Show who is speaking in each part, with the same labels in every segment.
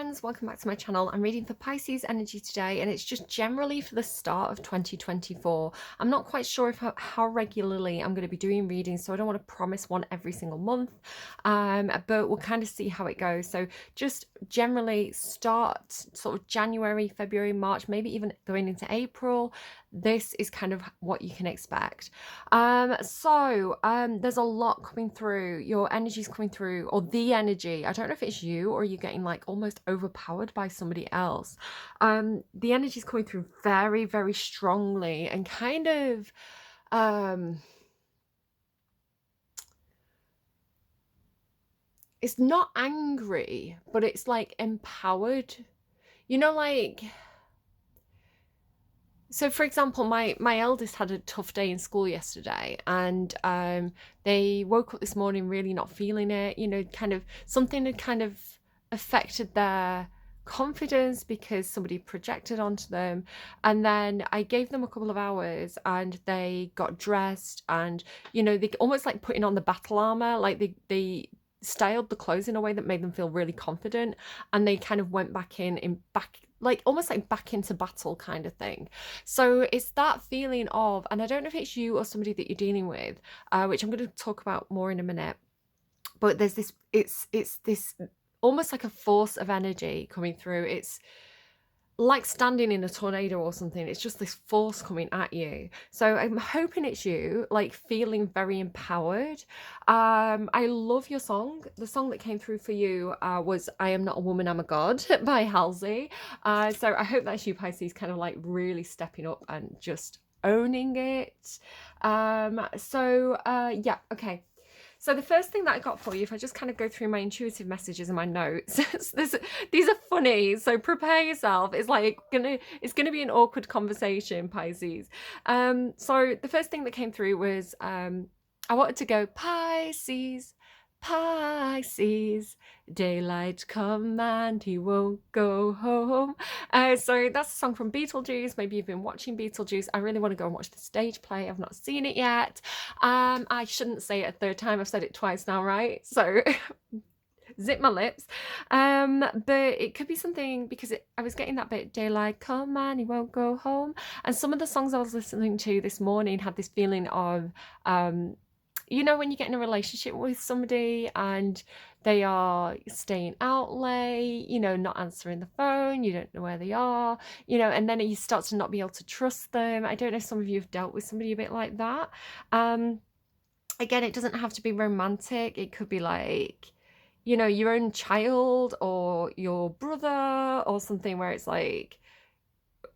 Speaker 1: friends, welcome back to my channel. I'm reading for Pisces energy today, and it's just generally for the start of 2024. I'm not quite sure if how regularly I'm going to be doing readings, so I don't want to promise one every single month, but we'll kind of see how it goes. So just generally start sort of January, February, March, maybe even going into April. This is kind of what you can expect. There's a lot coming through. Your energy's coming through, or the energy. I don't know if it's you or you're getting like almost overpowered by somebody else. The energy's coming through very, very strongly and kind of it's not angry, but it's like empowered. You know, like, so for example, my eldest had a tough day in school yesterday, and they woke up this morning really not feeling it. You know, kind of something had kind of affected their confidence because somebody projected onto them. And then I gave them a couple of hours and they got dressed, and you know, they almost like putting on the battle armor, like they styled the clothes in a way that made them feel really confident, and they kind of went back back, like almost like back into battle kind of thing. So it's that feeling of, and I don't know if it's you or somebody that you're dealing with, which I'm going to talk about more in a minute, but there's this, it's this almost like a force of energy coming through. It's like standing in a tornado or something. It's just this force coming at you. So I'm hoping it's you, like feeling very empowered. I love your song. The song that came through for you was I Am Not a Woman, I'm a God by Halsey. So I hope that's you, Pisces, kind of like really stepping up and just owning it. Yeah, okay. So the first thing that I got for you, if I just kind of go through my intuitive messages and my notes, these are funny, so prepare yourself. It's gonna be an awkward conversation, Pisces. So the first thing that came through was I wanted to go Pisces, Pisces, daylight come and he won't go home. So that's a song from Beetlejuice. Maybe you've been watching Beetlejuice. I really want to go and watch the stage play. I've not seen it yet. I shouldn't say it a third time. I've said it twice now, right? So zip my lips. But it could be something, because I was getting that bit, daylight come and he won't go home. And some of the songs I was listening to this morning had this feeling of you know, when you get in a relationship with somebody and they are staying out late, you know, not answering the phone, you don't know where they are, you know, and then you start to not be able to trust them. I don't know if some of you have dealt with somebody a bit like that. Again, it doesn't have to be romantic. It could be like, you know, your own child or your brother or something, where it's like,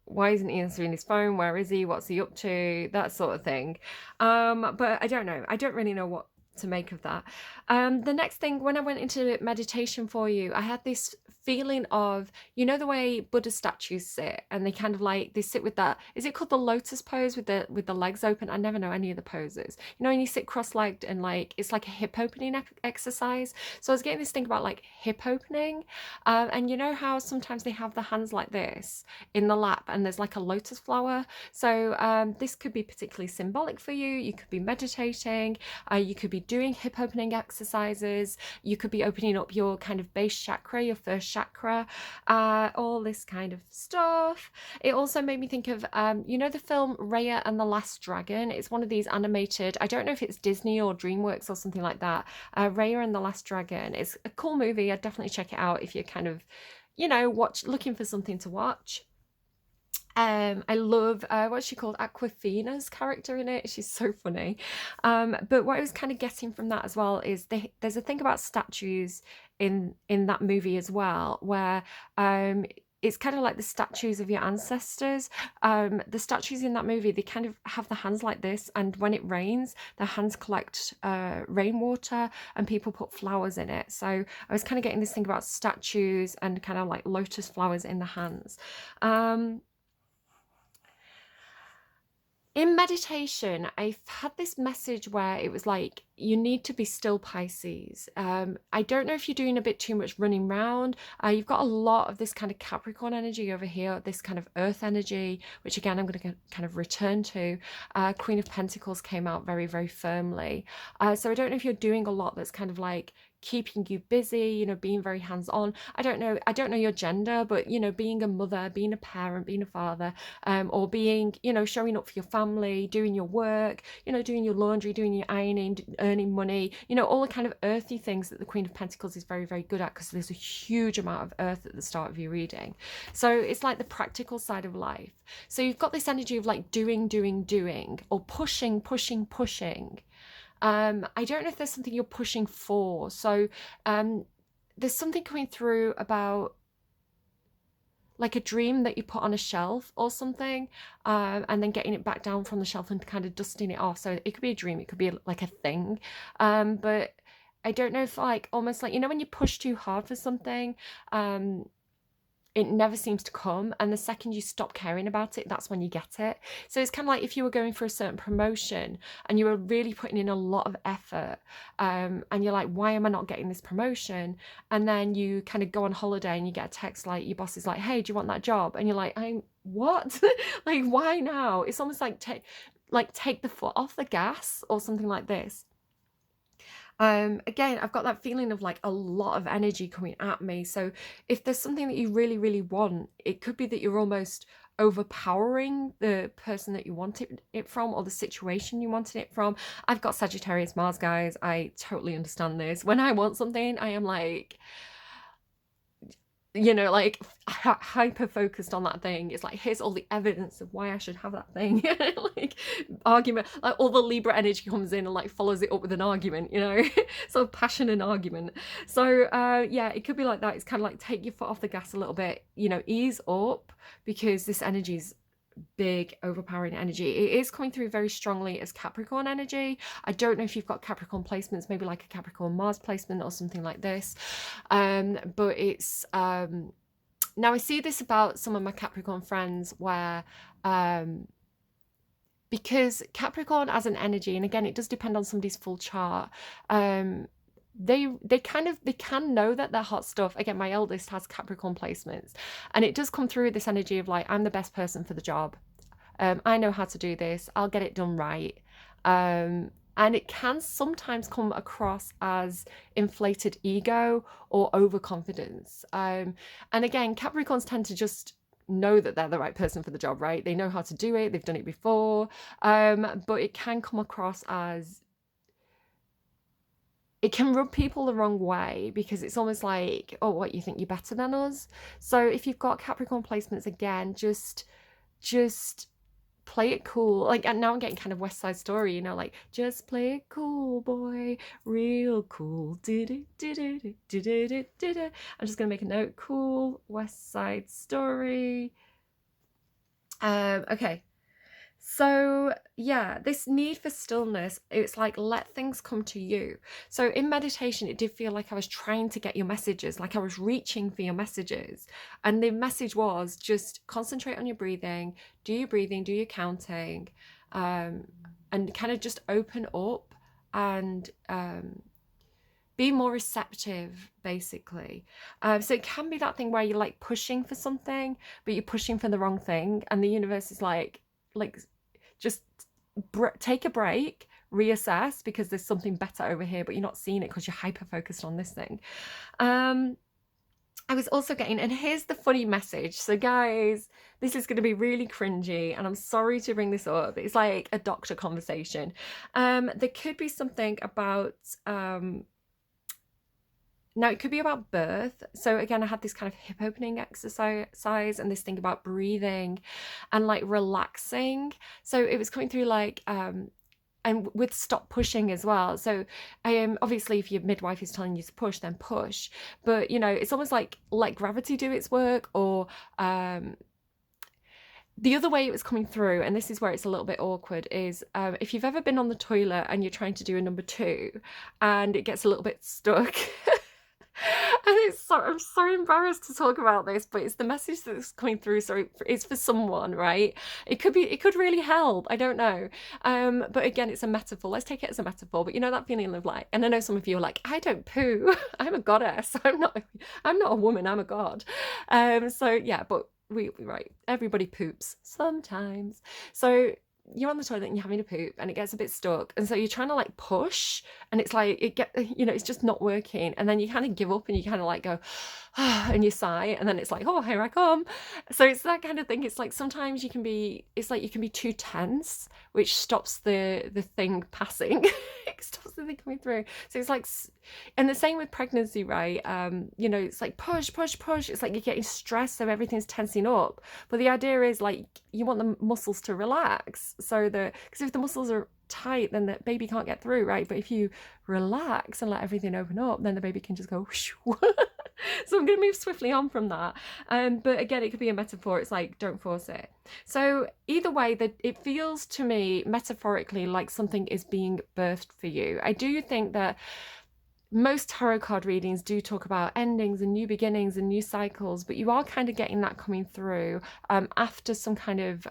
Speaker 1: why isn't he answering his phone? Where is he? What's he up to? That sort of thing. But I don't know. I don't really know what to make of that. The next thing, when I went into meditation for you, I had this feeling of, you know, the way Buddha statues sit, and they kind of like, they sit with that, is it called the lotus pose with the legs open? I never know any of the poses. You know, when you sit cross-legged and like, it's like a hip opening exercise. So I was getting this thing about like hip opening, and you know how sometimes they have the hands like this in the lap and there's like a lotus flower. So this could be particularly symbolic for you. You could be meditating, you could be doing hip opening exercises, you could be opening up your kind of base chakra, your first chakra, all this kind of stuff. It also made me think of, you know, the film Raya and the Last Dragon. It's one of these animated, I don't know if it's Disney or DreamWorks or something like that. Raya and the Last Dragon. It's a cool movie. I'd definitely check it out if you're kind of, you know, looking for something to watch. I love what's she called, Aquafina's character in it. She's so funny. But what I was kind of getting from that as well is there's a thing about statues in that movie as well, where it's kind of like the statues of your ancestors. The statues in that movie, they kind of have the hands like this, and when it rains, the hands collect rainwater and people put flowers in it. So I was kind of getting this thing about statues and kind of like lotus flowers in the hands. In meditation, I've had this message where it was like, you need to be still, Pisces. I don't know if you're doing a bit too much running around. You've got a lot of this kind of Capricorn energy over here, this kind of earth energy, which again, I'm going to kind of return to. Queen of Pentacles came out very, very firmly. So I don't know if you're doing a lot that's kind of like keeping you busy, you know, being very hands-on. I don't know your gender, but, you know, being a mother, being a parent, being a father, or being, you know, showing up for your family, doing your work, you know, doing your laundry, doing your ironing, earning money, you know, all the kind of earthy things that the Queen of Pentacles is very, very good at, because there's a huge amount of earth at the start of your reading. So it's like the practical side of life. So you've got this energy of like doing, or pushing. I don't know if there's something you're pushing for. So there's something coming through about like a dream that you put on a shelf or something, and then getting it back down from the shelf and kind of dusting it off. So it could be a dream, it could be like a thing, but I don't know if like almost like, you know, when you push too hard for something, it never seems to come, and the second you stop caring about it, that's when you get it. So it's kind of like if you were going for a certain promotion and you were really putting in a lot of effort, and you're like, why am I not getting this promotion? And then you kind of go on holiday and you get a text like your boss is like, hey, do you want that job? And you're like, what? Like, why now? It's almost like take the foot off the gas or something like this. Again, I've got that feeling of like a lot of energy coming at me. So if there's something that you really, really want, it could be that you're almost overpowering the person that you wanted it from, or the situation you wanted it from. I've got Sagittarius Mars, guys. I totally understand this. When I want something, I am like, you know, like hyper focused on that thing. It's like, here's all the evidence of why I should have that thing. Like argument, like all the Libra energy comes in and like follows it up with an argument, you know. So passion and argument. So yeah, it could be like that. It's kind of like take your foot off the gas a little bit, you know, ease up, because this energy is big, overpowering energy. It is coming through very strongly as Capricorn energy. I don't know if you've got Capricorn placements, maybe like a Capricorn Mars placement or something like this, but it's now I see this about some of my Capricorn friends where because Capricorn as an energy, and again it does depend on somebody's full chart, they can know that they're hot stuff. Again, my eldest has Capricorn placements, and it does come through this energy of like, I'm the best person for the job, I know how to do this, I'll get it done right, and it can sometimes come across as inflated ego or overconfidence, and again, Capricorns tend to just know that they're the right person for the job, right? They know how to do it, they've done it before, but it can come across as, it can rub people the wrong way, because it's almost like, oh, what, you think you're better than us? So if you've got Capricorn placements, again, just play it cool. Like, and now I'm getting kind of West Side Story, you know, like, just play it cool, boy, real cool. I'm just gonna make a note. Cool West Side Story. Okay. So yeah, this need for stillness, it's like, let things come to you. So in meditation, it did feel like I was trying to get your messages, like I was reaching for your messages. And the message was just concentrate on your breathing, do your counting, and kind of just open up and be more receptive, basically. So it can be that thing where you're like pushing for something, but you're pushing for the wrong thing. And the universe is like, just take a break, reassess, because there's something better over here, but you're not seeing it because you're hyper focused on this thing. I was also getting, and here's the funny message. So guys, this is going to be really cringy, and I'm sorry to bring this up. It's like a doctor conversation. There could be something about now it could be about birth. So again, I had this kind of hip opening exercise and this thing about breathing and like relaxing. So it was coming through like, and with stop pushing as well. So obviously if your midwife is telling you to push, then push. But you know, it's almost like let gravity do its work, or the other way it was coming through, and this is where it's a little bit awkward, is if you've ever been on the toilet and you're trying to do a number 2 and it gets a little bit stuck. And I'm so embarrassed to talk about this, but it's the message that's coming through. So it's for someone, right? It could really help. I don't know. But again, it's a metaphor. Let's take it as a metaphor. But you know that feeling of like, and I know some of you are like, I don't poo. I'm a goddess. I'm not a woman. I'm a god. So yeah, but right. Everybody poops sometimes. So you're on the toilet and you're having a poop and it gets a bit stuck, and so you're trying to like push, and it's like it's just not working, and then you kind of give up and you kind of like go and you sigh, and then it's like, oh, here I come. So it's that kind of thing. It's like sometimes you can be too tense, which stops the thing passing. It stops the thing coming through. So it's like, and the same with pregnancy, right? It's like push. It's like you're getting stressed, so everything's tensing up. But the idea is like you want the muscles to relax, so because if the muscles are tight, then the baby can't get through, right? But if you relax and let everything open up, then the baby can just go whoosh. So I'm going to move swiftly on from that. But again, it could be a metaphor. It's like, don't force it. So either way, that it feels to me metaphorically like something is being birthed for you. I do think that most tarot card readings do talk about endings and new beginnings and new cycles, but you are kind of getting that coming through after some kind of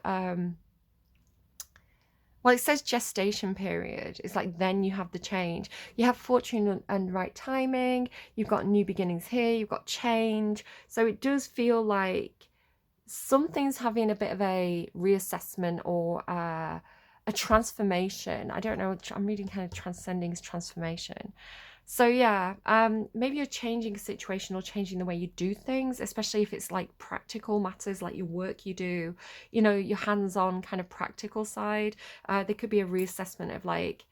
Speaker 1: well, it says gestation period. It's like then you have the change. You have fortune and right timing. You've got new beginnings here. You've got change. So it does feel like something's having a bit of a reassessment or a transformation. I don't know. I'm reading kind of transcending transformation. So yeah, maybe you're changing a situation or changing the way you do things, especially if it's like practical matters, like your work you do, your hands-on kind of practical side. There could be a reassessment of like,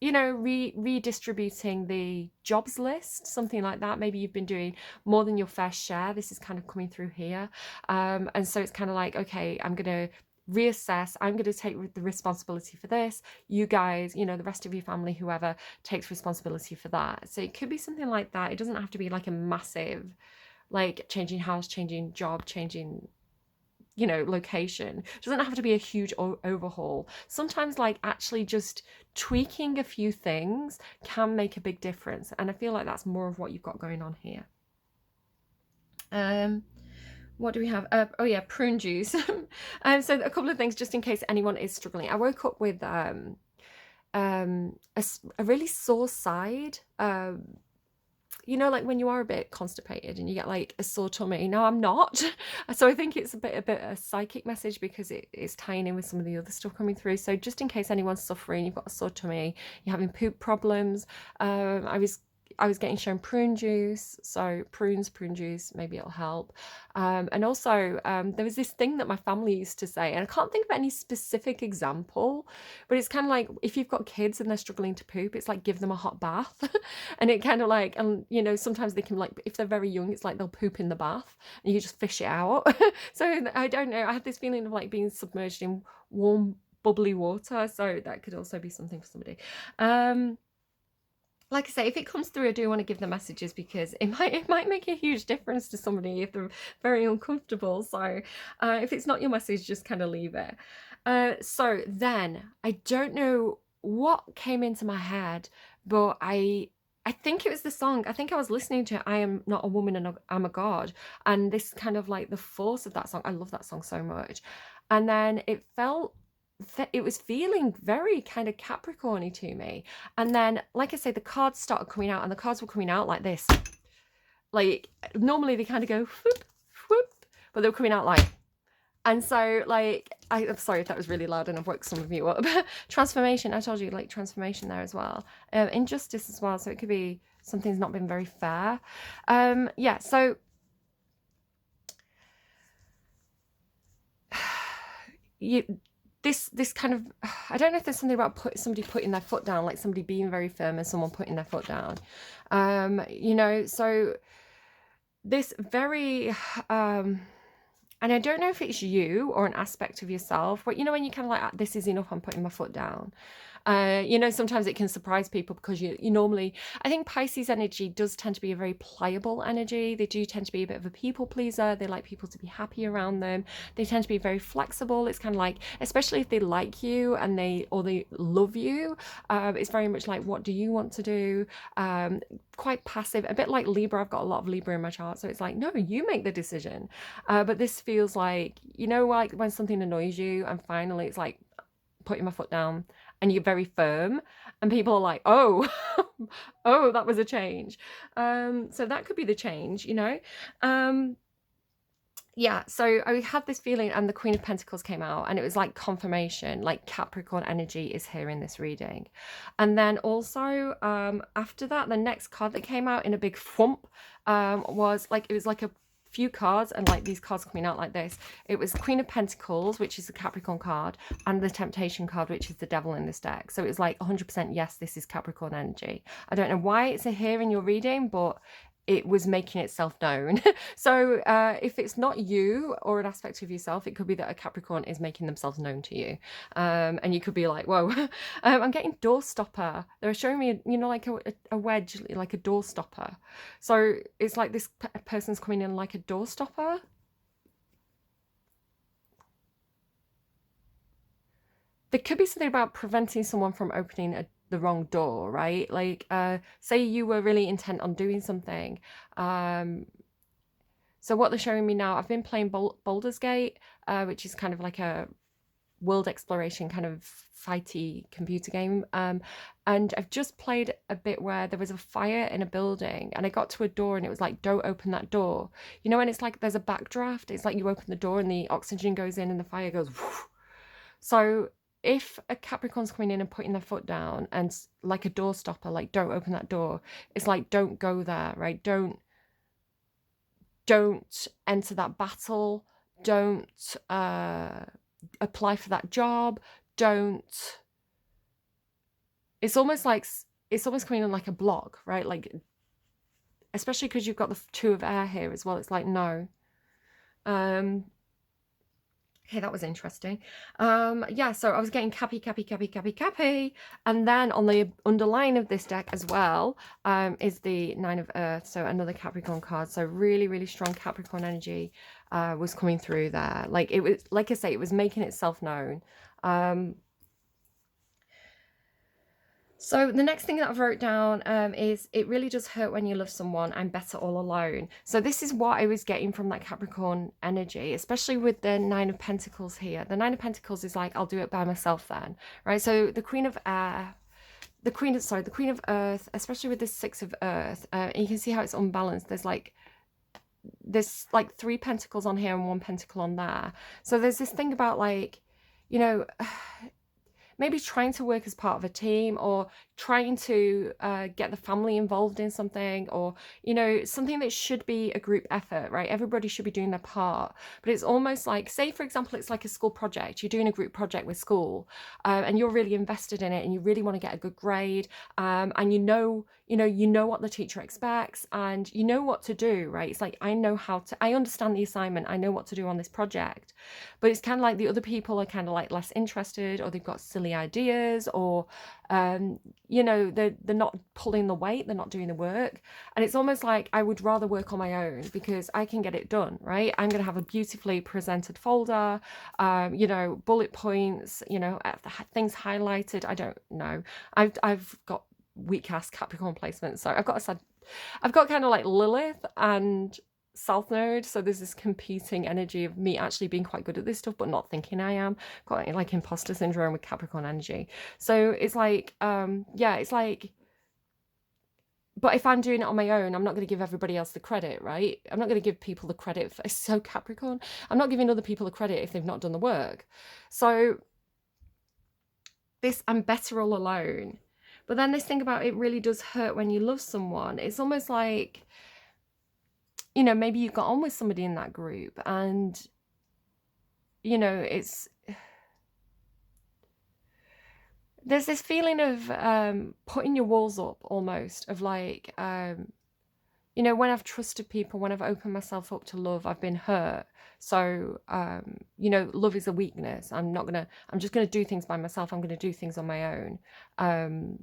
Speaker 1: redistributing the jobs list, something like that. Maybe you've been doing more than your fair share. This is kind of coming through here. And so it's kind of like, okay, I'm going to reassess. I'm going to take the responsibility for this. You guys, the rest of your family, whoever, takes responsibility for that. So it could be something like that. It doesn't have to be like a massive, like changing house, changing job, changing location. It doesn't have to be a huge overhaul. Sometimes like actually just tweaking a few things can make a big difference, and I feel like that's more of what you've got going on here. What do we have? Oh yeah, prune juice. So a couple of things just in case anyone is struggling. I woke up with a really sore side. Like when you are a bit constipated and you get like a sore tummy. No, I'm not. So I think it's a bit a psychic message because it is tying in with some of the other stuff coming through. So just in case anyone's suffering, you've got a sore tummy, you're having poop problems. I was getting shown prune juice, so prune juice, maybe it'll help. And also there was this thing that my family used to say, and I can't think of any specific example, but it's kind of like if you've got kids and they're struggling to poop, it's like give them a hot bath. And it kind of like, and sometimes they can like, if they're very young, it's like they'll poop in the bath and you just fish it out. So I don't know, I had this feeling of like being submerged in warm bubbly water, so that could also be something for somebody. Like I say, if it comes through, I do want to give the messages because it might make a huge difference to somebody if they're very uncomfortable. So if it's not your message, just kind of leave it. So then I don't know what came into my head, but I think it was the song. I think I was listening to I Am Not a Woman and I'm a God, and this kind of like the force of that song. I love that song so much. And then it was feeling very kind of Capricorn-y to me. And then, like I say, the cards started coming out, and the cards were coming out like this. Like, normally they kind of go whoop, whoop, but they were coming out like, and so like, I'm sorry if that was really loud and I've woke some of you up. Transformation, I told you, like transformation there as well. Injustice as well, so it could be something's not been very fair. Yeah, so this kind of, I don't know if there's something about somebody putting their foot down, like somebody being very firm and someone putting their foot down. So this very and I don't know if it's you or an aspect of yourself, but when you kind of like, this is enough, I'm putting my foot down. Sometimes it can surprise people because you normally, I think Pisces energy does tend to be a very pliable energy. They do tend to be a bit of a people pleaser. They like people to be happy around them. They tend to be very flexible. It's kind of like, especially if they like you and they love you, it's very much like, what do you want to do? Quite passive, a bit like Libra. I've got a lot of Libra in my chart, so it's like, no, you make the decision. But this feels like, like when something annoys you and finally it's like putting my foot down and you're very firm and people are like, oh, oh, that was a change. So that could be the change, yeah, so I had this feeling, and the Queen of Pentacles came out, and it was like confirmation, like Capricorn energy is here in this reading. And then also after that, the next card that came out in a big thump was like, it was like a few cards, and like these cards coming out like this. It was Queen of Pentacles, which is the Capricorn card, and the Temptation card, which is the Devil in this deck. So it was like 100% yes, this is Capricorn energy. I don't know why it's here in your reading, but it was making itself known. So if it's not you or an aspect of yourself, it could be that a Capricorn is making themselves known to you. And you could be like, whoa, I'm getting door stopper. They're showing me, you know, like a wedge, like a door stopper. So it's like this person's coming in like a door stopper. There could be something about preventing someone from opening the wrong door, right? Like, say you were really intent on doing something. So what they're showing me now, I've been playing Baldur's Gate, which is kind of like a world exploration kind of fighty computer game. And I've just played a bit where there was a fire in a building, and I got to a door and it was like, don't open that door. You know, when it's like there's a backdraft, it's like you open the door and the oxygen goes in and the fire goes whoosh. So if a Capricorn's coming in and putting their foot down, and like a door stopper, like don't open that door, it's like don't go there, right? Don't enter that battle. Don't apply for that job. Don't. It's almost coming in like a block, right? Like, especially because you've got the two of air here as well. It's like no. Okay, that was interesting. Yeah, so I was getting Cappy, and then on the underline of this deck as well is the Nine of Earth, so another Capricorn card. So really, really strong Capricorn energy was coming through there. Like it was, like I say, it was making itself known. So the next thing that I've wrote down is, it really does hurt when you love someone. I'm better all alone. So this is what I was getting from that Capricorn energy, especially with the Nine of Pentacles here. The Nine of Pentacles is like, I'll do it by myself then, right? So the Queen of Air, the Queen of Earth, especially with this Six of Earth, and you can see how it's unbalanced. There's like 3 pentacles on here and 1 pentacle on there. So there's this thing about like, you know, maybe trying to work as part of a team, or trying to get the family involved in something, or, you know, something that should be a group effort, right? Everybody should be doing their part. But it's almost like, say, for example, it's like a school project. You're doing a group project with school and you're really invested in it and you really want to get a good grade. And you know what the teacher expects and you know what to do, right? It's like, I understand the assignment. I know what to do on this project. But it's kind of like the other people are kind of like less interested, or they've got silly ideas, or you know, they're not pulling the weight, they're not doing the work. And it's almost like I would rather work on my own because I can get it done, right? I'm going to have a beautifully presented folder, you know, bullet points, you know, things highlighted. I don't know. I've got weak ass Capricorn placements, so I've got kind of like Lilith and South Node, so there's this competing energy of me actually being quite good at this stuff but not thinking I am. Got like imposter syndrome with Capricorn energy. So it's like yeah, it's like, but if I'm doing it on my own, I'm not going to give everybody else the credit, right? I'm not going to give people the credit for, it's so Capricorn, I'm not giving other people the credit if they've not done the work. So this, I'm better all alone. But then this thing about, it really does hurt when you love someone. It's almost like, you know, maybe you got on with somebody in that group and, you know, there's this feeling of putting your walls up almost, of like, you know, when I've trusted people, when I've opened myself up to love, I've been hurt. So, you know, love is a weakness. I'm just going to do things by myself. I'm going to do things on my own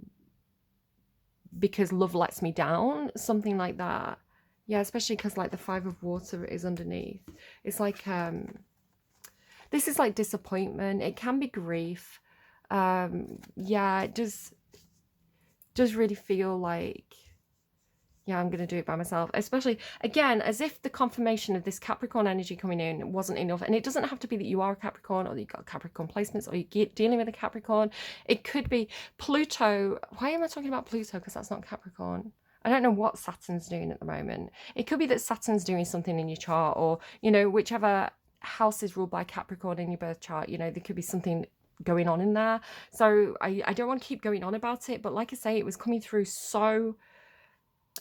Speaker 1: because love lets me down, something like that. Yeah, especially because like the Five of Water is underneath. It's like, this is like disappointment. It can be grief. Yeah, it does really feel like, yeah, I'm going to do it by myself. Especially, again, as if the confirmation of this Capricorn energy coming in wasn't enough. And it doesn't have to be that you are a Capricorn, or that you've got Capricorn placements, or you're dealing with a Capricorn. It could be Pluto. Why am I talking about Pluto? Because that's not Capricorn. I don't know what Saturn's doing at the moment. It could be that Saturn's doing something in your chart, or, you know, whichever house is ruled by Capricorn in your birth chart, you know, there could be something going on in there. So I don't want to keep going on about it, but like I say, it was coming through so,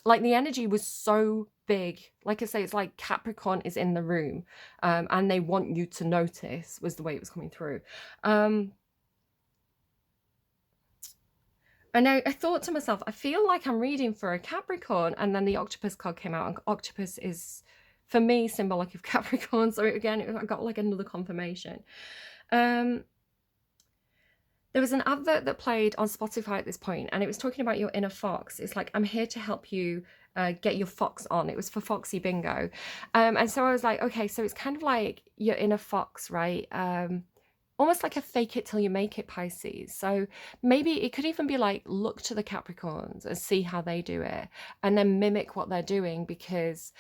Speaker 1: like the energy was so big. Like I say, it's like Capricorn is in the room, and they want you to notice, was the way it was coming through. And I thought to myself, I feel like I'm reading for a Capricorn, and then the octopus card came out, and octopus is, for me, symbolic of Capricorn. So again, I got like another confirmation. There was an advert that played on Spotify at this point, and it was talking about your inner fox. It's like, I'm here to help you get your fox on. It was for Foxy Bingo. And so I was like, okay, so it's kind of like your inner fox, right? Almost like a fake it till you make it Pisces. So maybe it could even be like, look to the Capricorns and see how they do it, and then mimic what they're doing, because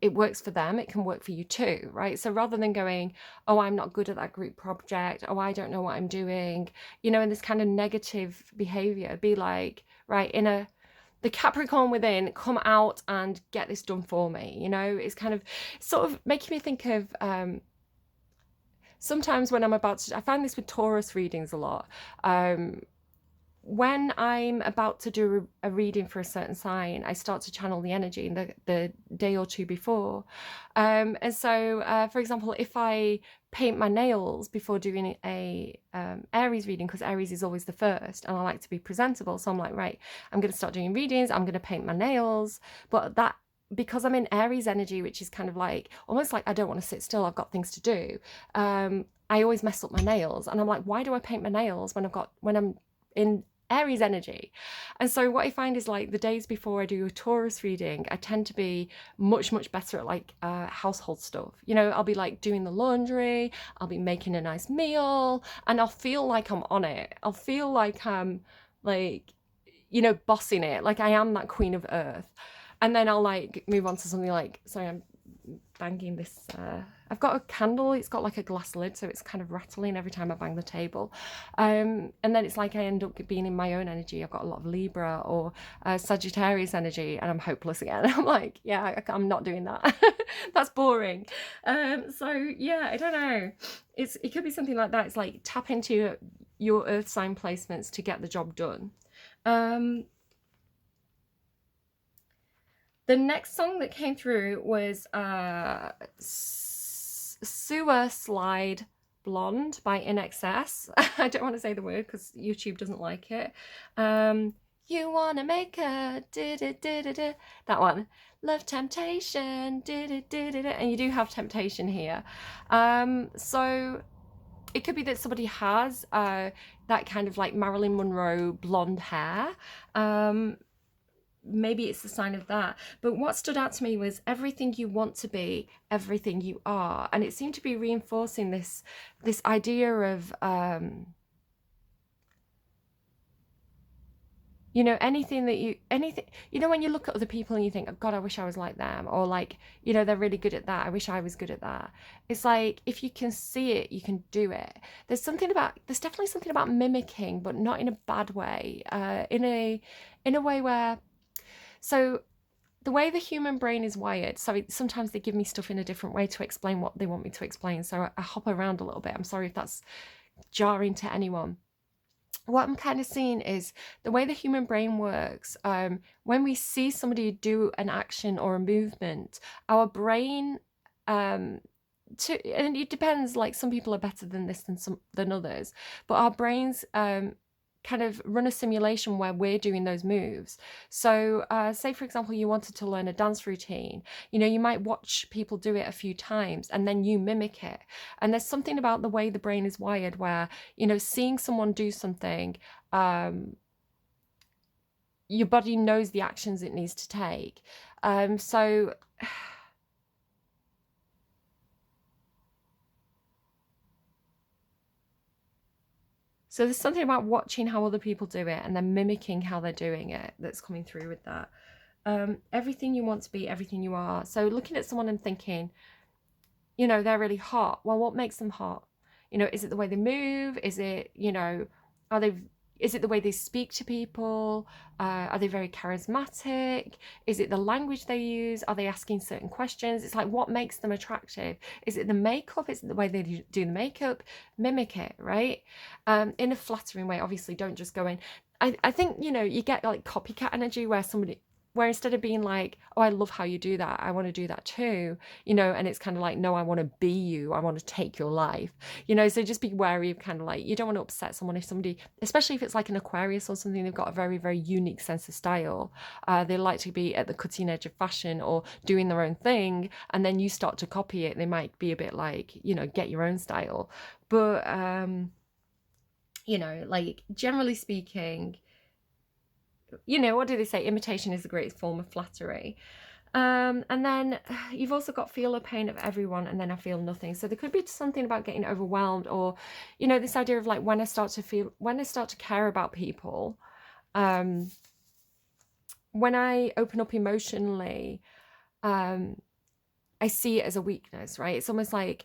Speaker 1: it works for them. It can work for you too, right? So rather than going, oh, I'm not good at that group project, oh, I don't know what I'm doing, you know, in this kind of negative behavior, be like, right, the Capricorn within, come out and get this done for me. You know, it's kind of sort of making me think of sometimes when I'm about to, I find this with Taurus readings a lot. When I'm about to do a reading for a certain sign, I start to channel the energy in the day or two before. And so, for example, if I paint my nails before doing a Aries reading, because Aries is always the first, and I like to be presentable. So I'm like, right, I'm going to start doing readings. I'm going to paint my nails. But that, because I'm in Aries energy, which is kind of like, almost like I don't want to sit still, I've got things to do. I always mess up my nails, and I'm like, why do I paint my nails when I'm in Aries energy? And so what I find is, like, the days before I do a Taurus reading, I tend to be much better at like household stuff. You know, I'll be like doing the laundry, I'll be making a nice meal, and I'll feel like I'm on it. I'll feel like I'm like, you know, bossing it, like I am that queen of earth. And then I'll like move on to something like, sorry, I'm banging this, I've got a candle, it's got like a glass lid, so it's kind of rattling every time I bang the table. And then it's like I end up being in my own energy. I've got a lot of Libra or Sagittarius energy, and I'm hopeless again. I'm like, yeah, I'm not doing that. That's boring. So yeah, I don't know. It could be something like that. It's like, tap into your earth sign placements to get the job done. The next song that came through was Sewer Slide Blonde by INXS. I don't want to say the word because YouTube doesn't like it. You wanna make a that one. Love temptation, and you do have temptation here. So it could be that somebody has that kind of like Marilyn Monroe blonde hair. Maybe it's the sign of that. But what stood out to me was everything you want to be, everything you are. And it seemed to be reinforcing this idea of, you know, anything, you know, when you look at other people and you think, oh God, I wish I was like them, or like, you know, they're really good at that, I wish I was good at that. It's like, if you can see it, you can do it. There's definitely something about mimicking, but not in a bad way, in a way where, so the way the human brain is wired, so sometimes they give me stuff in a different way to explain what they want me to explain. So I hop around a little bit. I'm sorry if that's jarring to anyone. What I'm kind of seeing is the way the human brain works. When we see somebody do an action or a movement, our brain, and it depends, like some people are better than this than others, but our brains kind of run a simulation where we're doing those moves. So say, for example, you wanted to learn a dance routine, you know, you might watch people do it a few times and then you mimic it. And there's something about the way the brain is wired where, you know, seeing someone do something, your body knows the actions it needs to take. So there's something about watching how other people do it and then mimicking how they're doing it that's coming through with that. Everything you want to be, everything you are. So looking at someone and thinking, you know, they're really hot. Well, what makes them hot? You know, is it the way they move? Is it, you know, are they Is it the way they speak to people? Are they very charismatic? Is it the language they use? Are they asking certain questions? It's like, what makes them attractive? Is it the makeup? Is it the way they do the makeup? Mimic it, right? In a flattering way. Obviously, don't just go in. I think, you know, you get like copycat energy where instead of being like, oh, I love how you do that, I want to do that too, you know, and it's kind of like, no, I want to be you, I want to take your life, you know. So just be wary of kind of like, you don't want to upset someone if somebody, especially if it's like an Aquarius or something, they've got a very, very unique sense of style. They like to be at the cutting edge of fashion or doing their own thing, and then you start to copy it. They might be a bit like, you know, get your own style. But, you know, like generally speaking, you know, what do they say? Imitation is the greatest form of flattery. And then you've also got feel the pain of everyone, and then I feel nothing. So there could be something about getting overwhelmed, or, you know, this idea of like when I start to care about people, when I open up emotionally, I see it as a weakness, right? It's almost like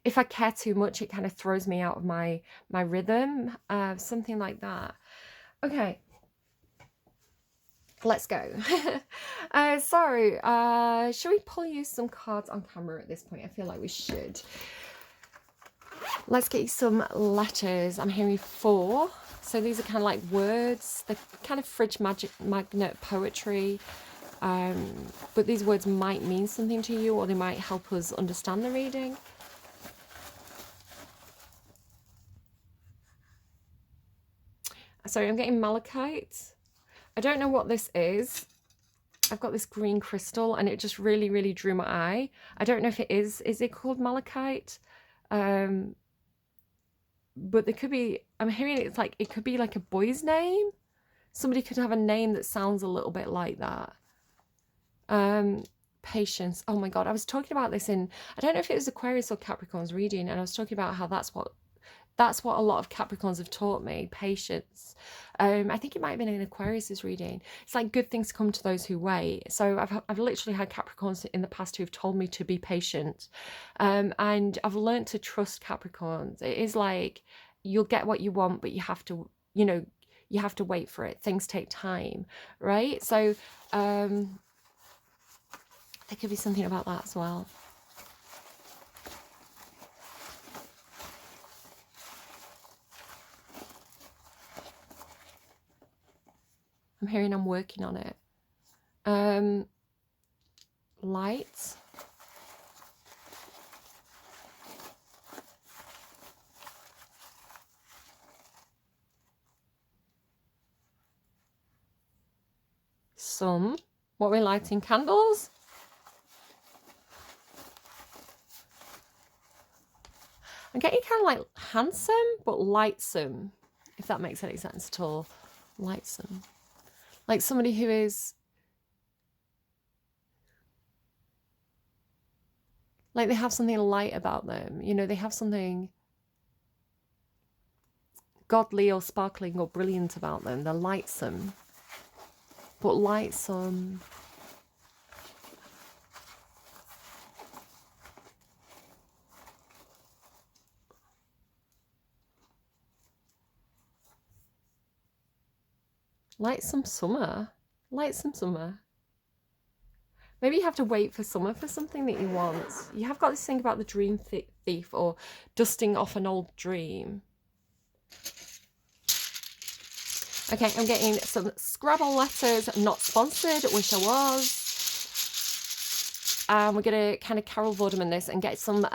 Speaker 1: if I care too much, it kind of throws me out of my rhythm, something like that. Okay, let's go. Should we pull you some cards on camera at this point? I feel like we should. Let's get you some letters. I'm hearing 4. So these are kind of like words. They're kind of fridge magnet poetry. But these words might mean something to you, or they might help us understand the reading. Sorry, I'm getting malachite. I don't know what this is. I've got this green crystal and it just really, really drew my eye. I don't know if it is it called malachite? But there could be, I'm hearing it's like, it could be like a boy's name. Somebody could have a name that sounds a little bit like that. Patience. Oh my God. I was talking about this I don't know if it was Aquarius or Capricorn's reading, and I was talking about how that's what a lot of Capricorns have taught me, patience. I think it might have been in Aquarius's reading. It's like good things come to those who wait. So I've literally had Capricorns in the past who've told me to be patient. And I've learned to trust Capricorns. It is like, you'll get what you want, but you have to, you know, you have to wait for it. Things take time, right? So there could be something about that as well. I'm hearing I'm working on it. Light. Some. What, we're lighting candles? I'm getting kind of like handsome, but lightsome, if that makes any sense at all. Lightsome. Like somebody who is like, they have something light about them, you know, they have something godly or sparkling or brilliant about them. They're lightsome, but lightsome. Lightsome summer. Lightsome summer. Maybe you have to wait for summer for something that you want. You have got this thing about the dream thief, or dusting off an old dream. Okay, I'm getting some Scrabble letters, not sponsored, wish I was. And we're gonna kind of Carol Vorderman this and get some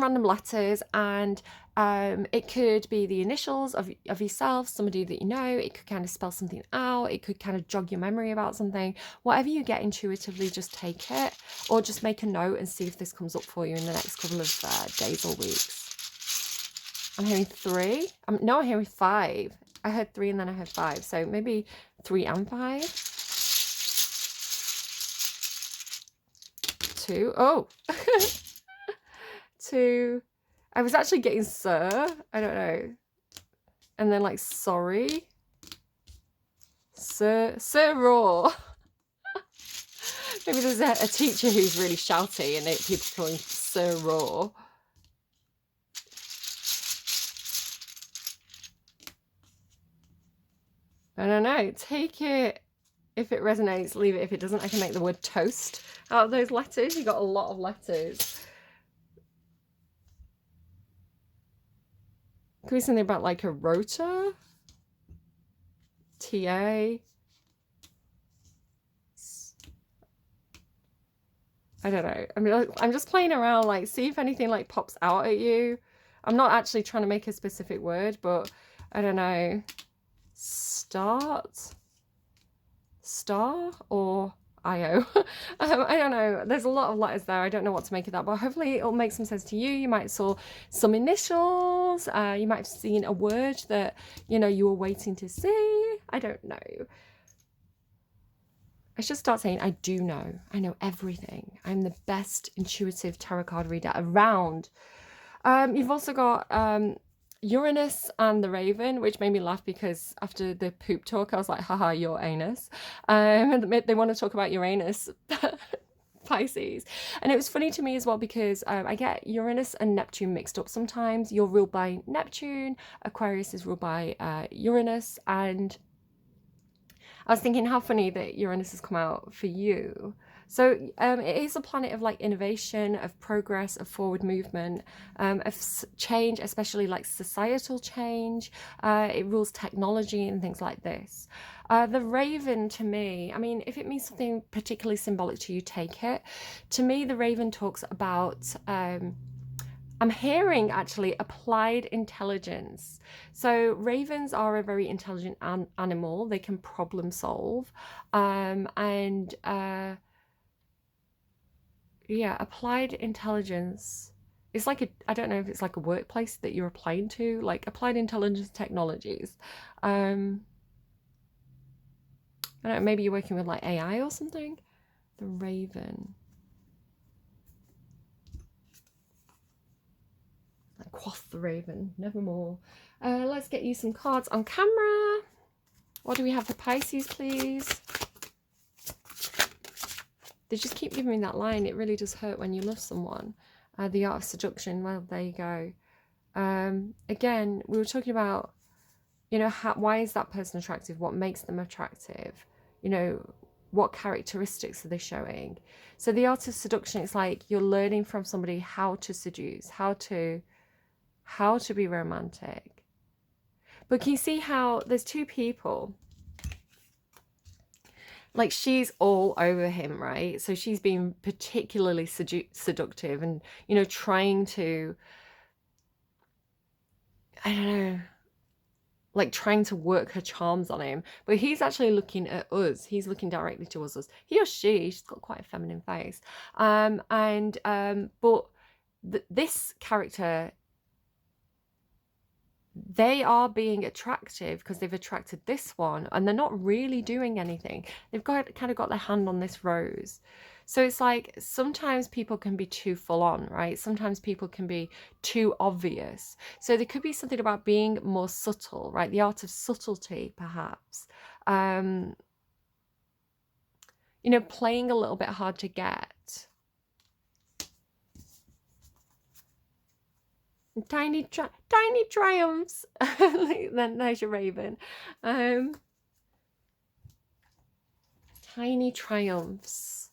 Speaker 1: random letters, and it could be the initials of yourself, somebody that you know. It could kind of spell something out. It could kind of jog your memory about something. Whatever you get intuitively, just take it, or just make a note and see if this comes up for you in the next couple of days or weeks. I'm hearing 3. No, I'm hearing 5. I heard 3 and then I heard 5. So maybe 3 and 5. 2. Oh. 2. I was actually getting sir. I don't know. And then like sorry. Sir raw. Maybe there's a teacher who's really shouty and people call him Sir Raw. I don't know. Take it if it resonates, leave it if it doesn't. I can make the word toast out of those letters. You got a lot of letters. Could be something about like a rota, TA. I don't know. I mean, I'm just playing around, like, see if anything like pops out at you. I'm not actually trying to make a specific word, but I don't know. Start, star, or IO. I don't know. There's a lot of letters there. I don't know what to make of that, but hopefully it'll make some sense to you. You might have saw some initials. You might have seen a word that, you know, you were waiting to see. I don't know. I should start saying, I do know. I know everything. I'm the best intuitive tarot card reader around. You've also got Uranus and the Raven, which made me laugh because after the poop talk, I was like, haha, your anus. They want to talk about Uranus, Pisces. And it was funny to me as well because I get Uranus and Neptune mixed up sometimes. You're ruled by Neptune, Aquarius is ruled by Uranus, and I was thinking how funny that Uranus has come out for you. So it is a planet of like innovation, of progress, of forward movement, of change, especially like societal change. It rules technology and things like this. The Raven to me, I mean, if it means something particularly symbolic to you, take it. To me, the Raven talks about I'm hearing actually applied intelligence. So ravens are a very intelligent animal. They can problem solve. Yeah, applied intelligence. It's like I don't know if it's like a workplace that you're applying to, like applied intelligence technologies. I don't know, maybe you're working with like AI or something. The Raven. Quoth the Raven, nevermore. Let's get you some cards on camera. What do we have for Pisces, please? They just keep giving me that line. It really does hurt when you love someone. The art of seduction. Well, there you go. Again, we were talking about, you know, why is that person attractive? What makes them attractive? You know, what characteristics are they showing? So the art of seduction, it's like you're learning from somebody how to seduce, how to be romantic. But can you see how there's two people? Like she's all over him, right? So she's being particularly seductive and, you know, trying to, I don't know, like trying to work her charms on him. But he's actually looking at us. He's looking directly towards us. He or she's got quite a feminine face. But this character, they are being attractive because they've attracted this one and they're not really doing anything. They've kind of got their hand on this rose. So it's like sometimes people can be too full on, right? Sometimes people can be too obvious. So there could be something about being more subtle, right? The art of subtlety, perhaps. You know, playing a little bit hard to get. Tiny triumphs. Then there's your Raven. Tiny triumphs.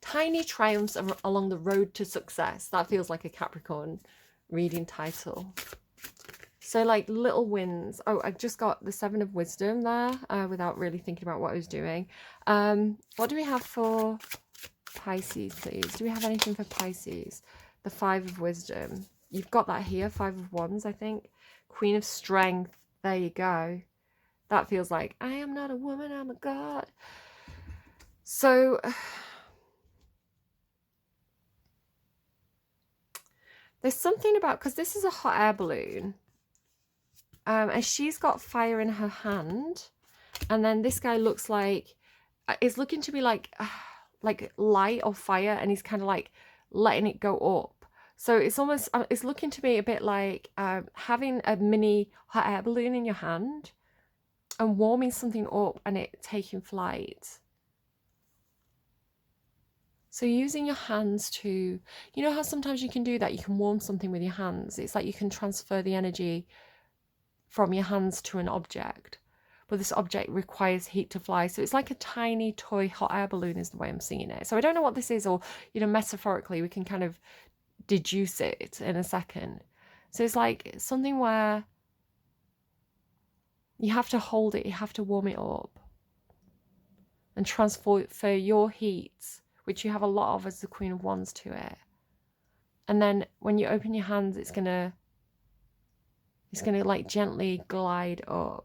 Speaker 1: Tiny triumphs along the road to success. That feels like a Capricorn reading title. So like little wins. Oh, I just got the 7 of Wisdom there without really thinking about what I was doing. What do we have for Pisces, please? Do we have anything for Pisces? The 5 of Wisdom. You've got that here, 5 of Wands, I think. Queen of Strength. There you go. That feels like, I am not a woman, I'm a god. So, there's something about, because this is a hot air balloon. And she's got fire in her hand. And then this guy looks like, it's looking to be like light or fire. And he's kind of like letting it go up. So it's almost, it's looking to be a bit like having a mini hot air balloon in your hand and warming something up and it taking flight. So using your hands to, you know how sometimes you can do that? You can warm something with your hands. It's like you can transfer the energy from your hands to an object. but this object requires heat to fly. So it's like a tiny toy hot air balloon is the way I'm seeing it. So I don't know what this is, or, you know, metaphorically, we can kind of deduce it in a second. So it's like something where you have to hold it, you have to warm it up and transfer your heat, which you have a lot of as the Queen of Wands, to it. And then when you open your hands, it's gonna like gently glide up.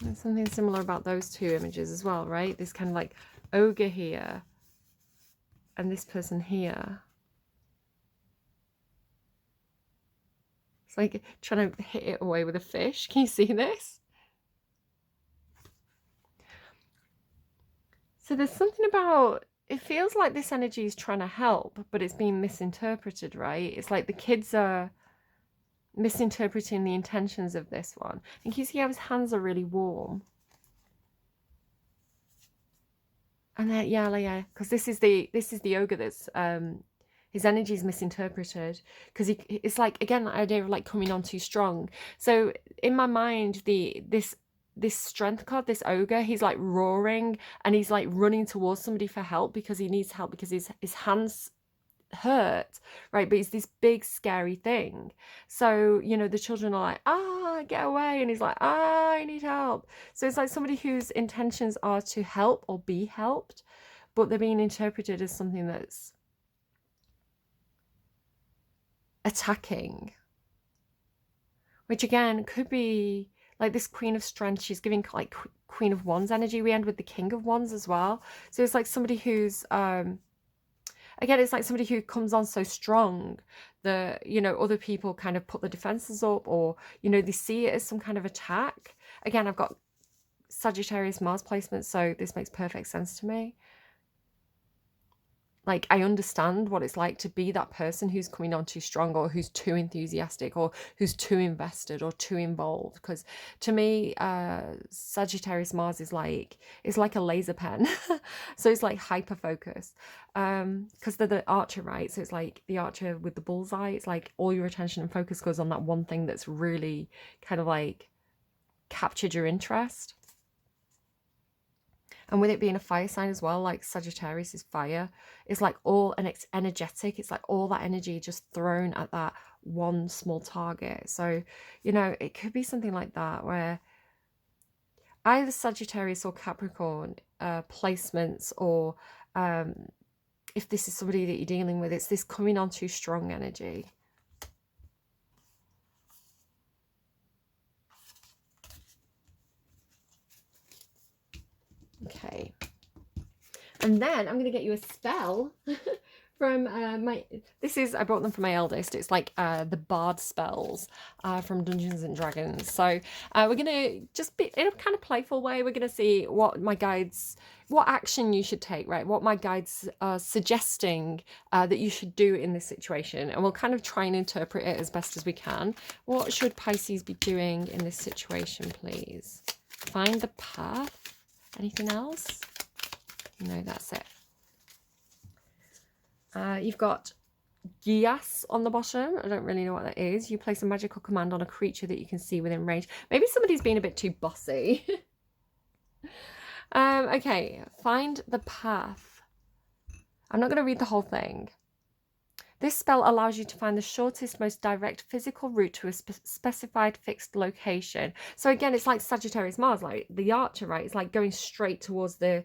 Speaker 1: There's something similar about those two images as well, right? This kind of like ogre here and this person here. It's like trying to hit it away with a fish. Can you see this? So there's something about, it feels like this energy is trying to help, but it's being misinterpreted, right? It's like the kids are misinterpreting the intentions of this one. And can you see how his hands are really warm? And then, yeah, because this is the ogre that's his energy is misinterpreted, because it's like, again, that idea of like coming on too strong. So in my mind, this strength card, this ogre, he's like roaring and he's like running towards somebody for help because he needs help, because his hands hurt, right? But it's this big scary thing. So, you know, the children are like, get away, and he's like, I need help. So it's like somebody whose intentions are to help or be helped, but they're being interpreted as something that's attacking, which again could be like this Queen of Strength. She's giving like Queen of Wands energy. We end with the King of Wands as well. So it's like somebody who's again, it's like somebody who comes on so strong that, you know, other people kind of put the defenses up, or, you know, they see it as some kind of attack. Again, I've got Sagittarius Mars placement, so this makes perfect sense to me. Like, I understand what it's like to be that person who's coming on too strong, or who's too enthusiastic, or who's too invested or too involved. Because to me, Sagittarius Mars is like a laser pen. So it's like hyper focus. Because they're the archer, right? So it's like the archer with the bullseye. It's like all your attention and focus goes on that one thing that's really kind of like captured your interest. And with it being a fire sign as well, like Sagittarius is fire, it's like all, and it's energetic. It's like all that energy just thrown at that one small target. So, you know, it could be something like that, where either Sagittarius or Capricorn placements, or if this is somebody that you're dealing with, it's this coming on too strong energy. Okay, and then I'm going to get you a spell from I brought them from my eldest. It's like the Bard spells from Dungeons and Dragons. So we're going to just be in a kind of playful way. We're going to see what action you should take, right? What my guides are suggesting that you should do in this situation. And we'll kind of try and interpret it as best as we can. What should Pisces be doing in this situation, please? Find the path. Anything else? No, that's it. You've got Gias on the bottom. I don't really know what that is. You place a magical command on a creature that you can see within range. Maybe somebody's been a bit too bossy. Okay, find the path. I'm not going to read the whole thing. This spell allows you to find the shortest, most direct physical route to a specified fixed location. So again, it's like Sagittarius Mars, like the archer, right? It's like going straight towards the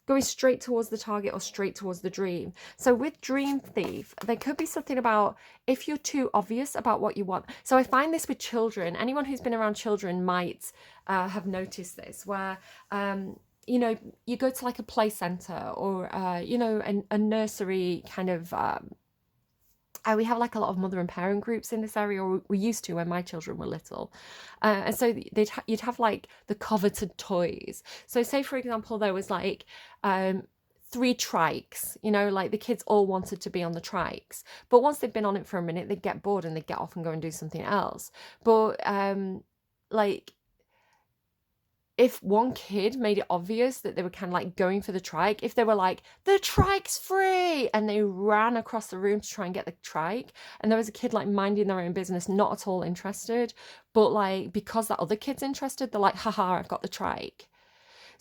Speaker 1: target, or straight towards the dream. So with Dream Thief, there could be something about if you're too obvious about what you want. So I find this with children. Anyone who's been around children might have noticed this, where you know, you go to like a play center, or you know, a nursery kind of we have like a lot of mother and parent groups in this area, or we used to when my children were little. And so you'd have like the coveted toys. So say, for example, there was like 3 trikes, you know, like the kids all wanted to be on the trikes. But once they'd been on it for a minute, they'd get bored and they'd get off and go and do something else. But like, if one kid made it obvious that they were kind of like going for the trike, if they were like, the trike's free, and they ran across the room to try and get the trike, and there was a kid like minding their own business, not at all interested, but like because that other kid's interested, they're like, haha, I've got the trike.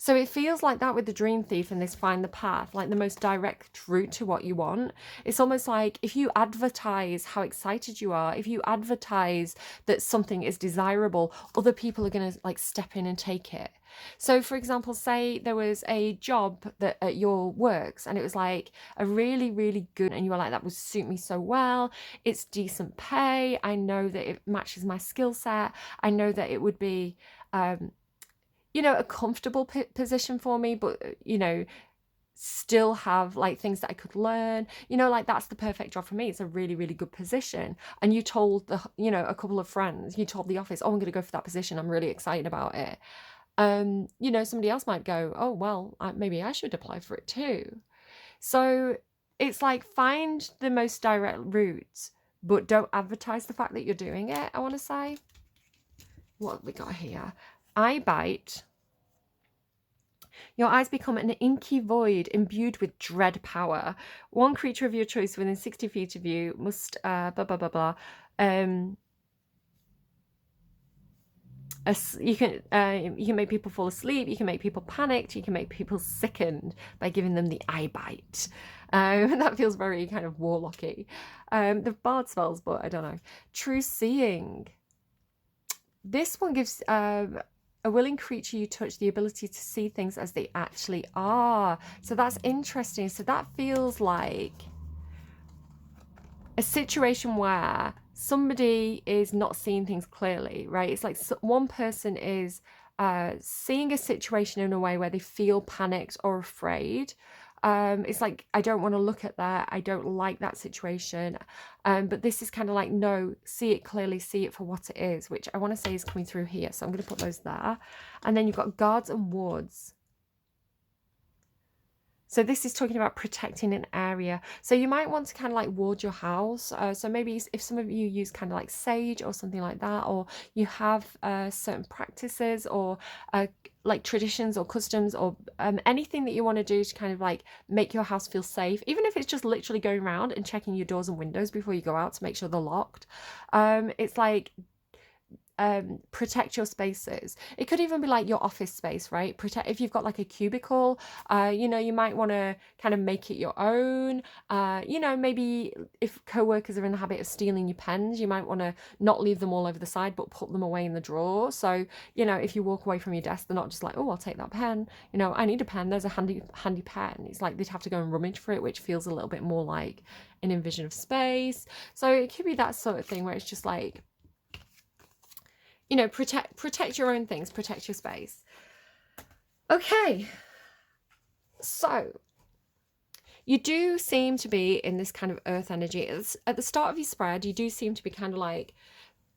Speaker 1: So it feels like that with the Dream Thief and this Find the Path, like the most direct route to what you want. It's almost like if you advertise how excited you are, if you advertise that something is desirable, other people are going to like step in and take it. So for example, say there was a job that at your works and it was like a really, really good, and you were like, that would suit me so well. It's decent pay. I know that it matches my skill set. I know that it would be, you know, a comfortable position for me, but, you know, still have like things that I could learn, you know, like that's the perfect job for me. It's a really, really good position. And you told the, you know, a couple of friends, you told the office, oh, I'm going to go for that position. I'm really excited about it. You know, somebody else might go, oh, well, maybe I should apply for it too. So it's like find the most direct route, but don't advertise the fact that you're doing it, I want to say. What have we got here? I bite. Your eyes become an inky void imbued with dread power. One creature of your choice within 60 feet of you must blah blah blah blah. You can make people fall asleep. You can make people panicked. You can make people sickened by giving them the eye bite. That feels very kind of warlocky. The bard spells, but I don't know. True seeing. This one gives a willing creature you touch the ability to see things as they actually are. So that's interesting. So that feels like a situation where somebody is not seeing things clearly, right? It's like one person is seeing a situation in a way where they feel panicked or afraid. It's like, I don't want to look at that. I don't like that situation. But this is kind of like, no, see it clearly, see it for what it is, which I want to say is coming through here. So I'm going to put those there. And then you've got guards and wards. So this is talking about protecting an area. So you might want to kind of like ward your house. So maybe if some of you use kind of like sage or something like that, or you have certain practices or like traditions or customs or anything that you want to do to kind of like make your house feel safe, even if it's just literally going around and checking your doors and windows before you go out to make sure they're locked. It's like protect your spaces. It could even be like your office space, right? Protect if you've got like a cubicle, you know, you might want to kind of make it your own. You know, maybe if co-workers are in the habit of stealing your pens, you might want to not leave them all over the side, but put them away in the drawer. So, you know, if you walk away from your desk, they're not just like, oh, I'll take that pen. You know, I need a pen. There's a handy pen. It's like they'd have to go and rummage for it, which feels a little bit more like an invasion of space. So it could be that sort of thing where it's just like, you know, protect your own things, protect your space. Okay, so you do seem to be in this kind of earth energy. At the start of your spread, you do seem to be kind of like,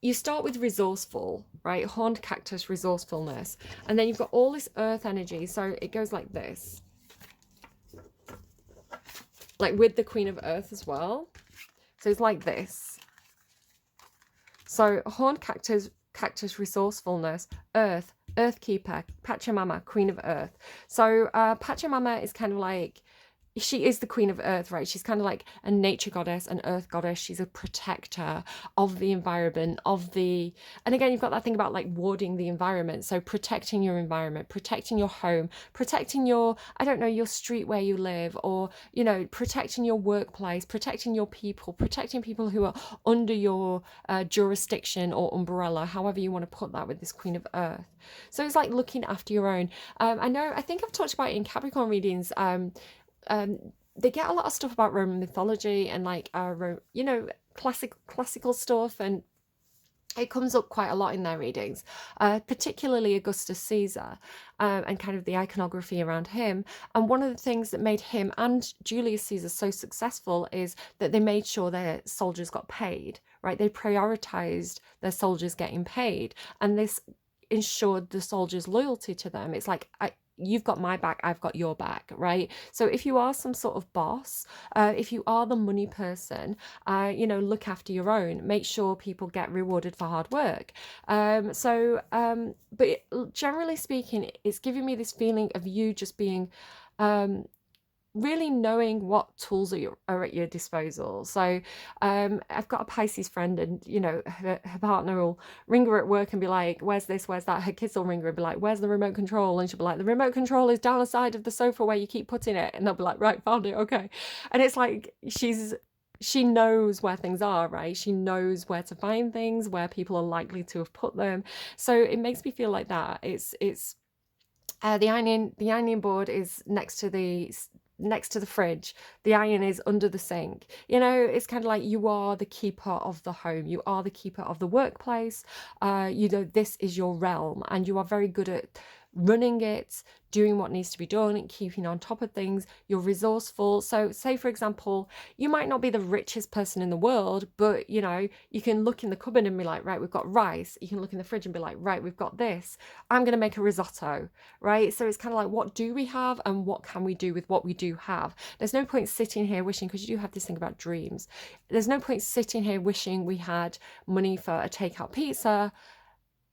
Speaker 1: you start with resourceful, right? Horned cactus, resourcefulness. And then you've got all this earth energy. So it goes like this. Like with the Queen of Earth as well. So it's like this. So horned cactus, resourcefulness, earth, earth keeper, Pachamama, Queen of Earth. So Pachamama is kind of like, she is the Queen of Earth, right? She's kind of like a nature goddess, an earth goddess. She's a protector of the environment, and again, you've got that thing about like warding the environment. So protecting your environment, protecting your home, protecting your, I don't know, your street where you live, or, you know, protecting your workplace, protecting your people, protecting people who are under your jurisdiction or umbrella, however you want to put that with this Queen of Earth. So it's like looking after your own. I think I've talked about it in Capricorn readings. They get a lot of stuff about Roman mythology and like you know, classical stuff, and it comes up quite a lot in their readings, particularly Augustus Caesar, and kind of the iconography around him. And one of the things that made him and Julius Caesar so successful is that they made sure their soldiers got paid, right? They prioritized their soldiers getting paid, and this ensured the soldiers' loyalty to them. It's like, you've got my back, I've got your back, right? So if you are some sort of boss, if you are the money person, you know, look after your own, make sure people get rewarded for hard work. But generally speaking, it's giving me this feeling of you just being really knowing what tools are at your disposal. So I've got a Pisces friend, and you know, her partner will ring her at work and be like, where's this, where's that? Her kids will ring her and be like, where's the remote control? And she'll be like, the remote control is down the side of the sofa where you keep putting it. And they'll be like, right, found it, okay. And it's like she knows where things are, right? She knows where to find things, where people are likely to have put them. So it makes me feel like that. It's the ironing board is next to the fridge. The iron is under the sink. You know, it's kind of like you are the keeper of the home. You are the keeper of the workplace. You know, this is your realm, and you are very good at running it, doing what needs to be done, keeping on top of things. You're resourceful. So say, for example, you might not be the richest person in the world, but you know, you can look in the cupboard and be like, right, we've got rice. You can look in the fridge and be like, right, we've got this. I'm going to make a risotto, right? So it's kind of like, what do we have and what can we do with what we do have? There's no point sitting here wishing, because you do have this thing about dreams. There's no point sitting here wishing we had money for a takeout pizza.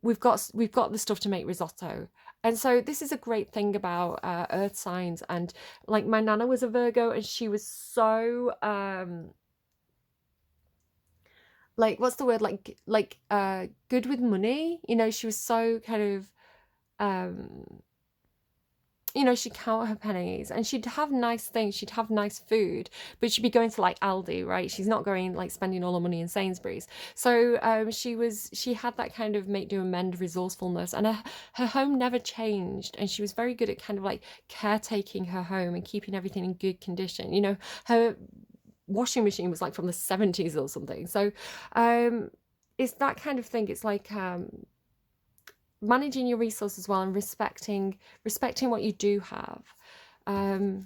Speaker 1: We've got the stuff to make risotto. And so this is a great thing about earth signs. And like my nana was a Virgo, and she was so like, what's the word, like good with money. You know, she was so kind of you know, she'd count her pennies, and she'd have nice things, she'd have nice food, but she'd be going to like Aldi, right? She's not going like spending all her money in Sainsbury's. So she had that kind of make do and mend resourcefulness, and her home never changed, and she was very good at kind of like caretaking her home and keeping everything in good condition. You know, her washing machine was like from the 70s or something. So it's that kind of thing. It's like managing your resources well and respecting what you do have. And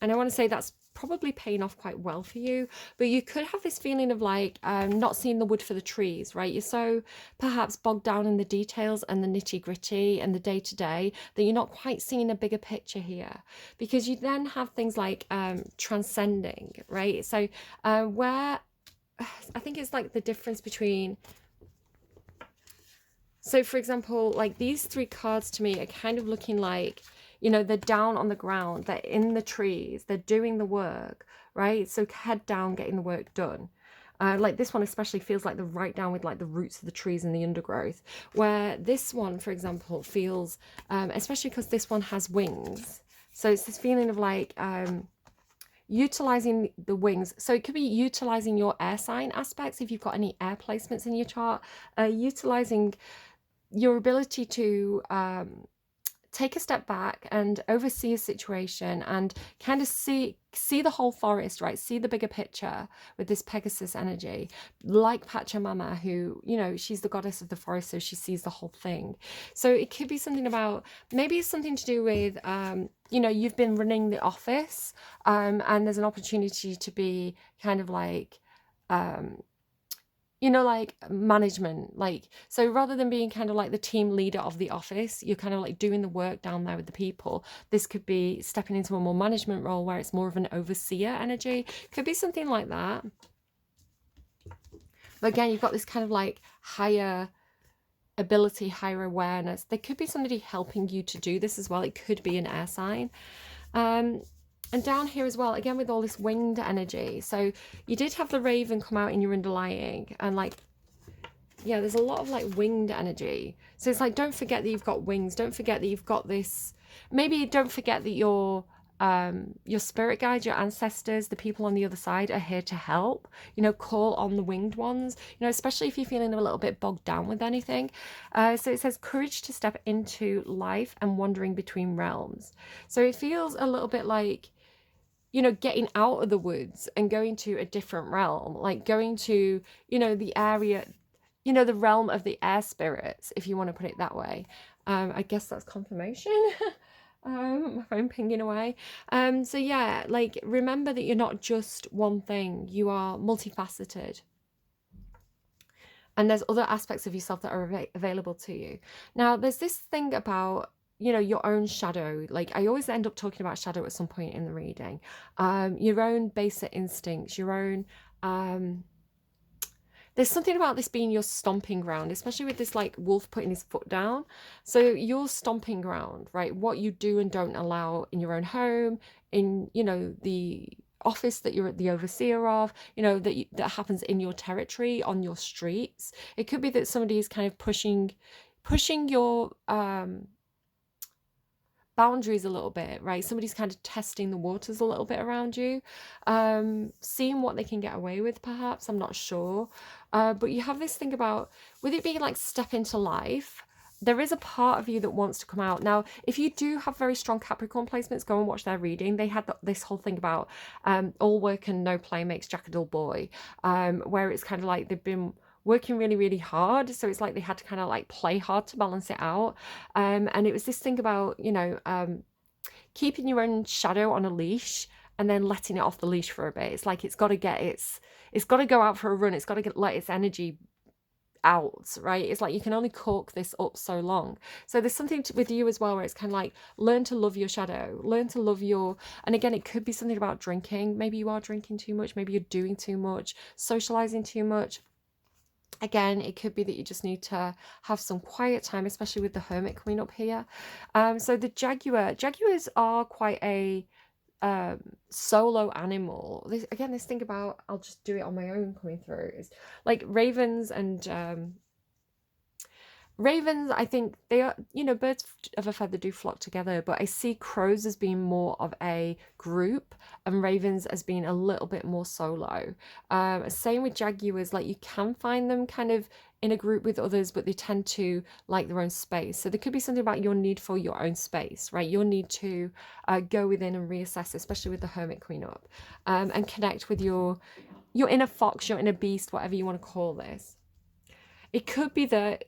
Speaker 1: I want to say that's probably paying off quite well for you, but you could have this feeling of like not seeing the wood for the trees, right? You're so perhaps bogged down in the details and the nitty-gritty and the day-to-day that you're not quite seeing a bigger picture here, because you then have things like transcending, right? So where I think it's like the difference between, so for example, like these three cards to me are kind of looking like, you know, they're down on the ground, they're in the trees, they're doing the work, right? So head down, getting the work done. Like this one especially feels like they're right down with like the roots of the trees and the undergrowth, where this one, for example, feels, especially because this one has wings. So it's this feeling of like utilizing the wings. So it could be utilizing your air sign aspects if you've got any air placements in your chart, utilizing your ability to take a step back and oversee a situation and kind of see the whole forest, right? See the bigger picture with this Pegasus energy, like Pachamama, who, you know, she's the goddess of the forest, so she sees the whole thing. So it could be something about, maybe it's something to do with, you know, you've been running the office, and there's an opportunity to be kind of like, you know, like management, like, so rather than being kind of like the team leader of the office, you're kind of like doing the work down there with the people. This could be stepping into a more management role where it's more of an overseer energy. Could be something like that. But again, you've got this kind of like higher ability, higher awareness. There could be somebody helping you to do this as well. It could be an air sign. And down here as well, again, with all this winged energy. So you did have the raven come out in your underlying, and like, yeah, there's a lot of like winged energy. So it's like, don't forget that you've got wings. Don't forget that you've got this. Maybe don't forget that your spirit guides, your ancestors, the people on the other side are here to help. You know, call on the winged ones, you know, especially if you're feeling a little bit bogged down with anything. So it says courage to step into life and wandering between realms. So it feels a little bit like, you know, getting out of the woods and going to a different realm, like going to, you know, the area, you know, the realm of the air spirits, if you want to put it that way. I guess that's confirmation. My phone pinging away. So yeah, like, remember that you're not just one thing, you are multifaceted. And there's other aspects of yourself that are available to you. Now, there's this thing about you know, your own shadow. Like I always end up talking about shadow at some point in the reading. Your own basic instincts, your own there's something about this being your stomping ground, especially with this like wolf putting his foot down. So your stomping ground, right? What you do and don't allow in your own home, in, you know, the office that you're the overseer of, you know, that happens in your territory, on your streets. It could be that somebody is kind of pushing your boundaries a little bit, right? Somebody's kind of testing the waters a little bit around you, seeing what they can get away with, perhaps. I'm not sure. But you have this thing about, with it being like step into life, there is a part of you that wants to come out. Now, if you do have very strong Capricorn placements, go and watch their reading. They had this whole thing about all work and no play makes Jack a dull boy, where it's kind of like they've been working really, really hard. So it's like they had to kind of like play hard to balance it out. And it was this thing about, you know, keeping your own shadow on a leash and then letting it off the leash for a bit. It's like it's got to get it's got to go out for a run. It's got to let its energy out, right? It's like you can only cork this up so long. So there's something with you as well where it's kind of like learn to love your shadow, learn to love your, and again, it could be something about drinking. Maybe you are drinking too much, maybe you're doing too much, socializing too much. Again, it could be that you just need to have some quiet time, especially with the Hermit coming up here. So the Jaguars are quite a solo animal. This thing about, I'll just do it on my own coming through, is like ravens and ravens, I think they are, you know, birds of a feather do flock together, but I see crows as being more of a group and ravens as being a little bit more solo. Same with jaguars, like you can find them kind of in a group with others, but they tend to like their own space. So there could be something about your need for your own space, right? Your need to go within and reassess, especially with the Hermit coming up, and connect with your inner fox, your inner beast, whatever you want to call this. It could be that,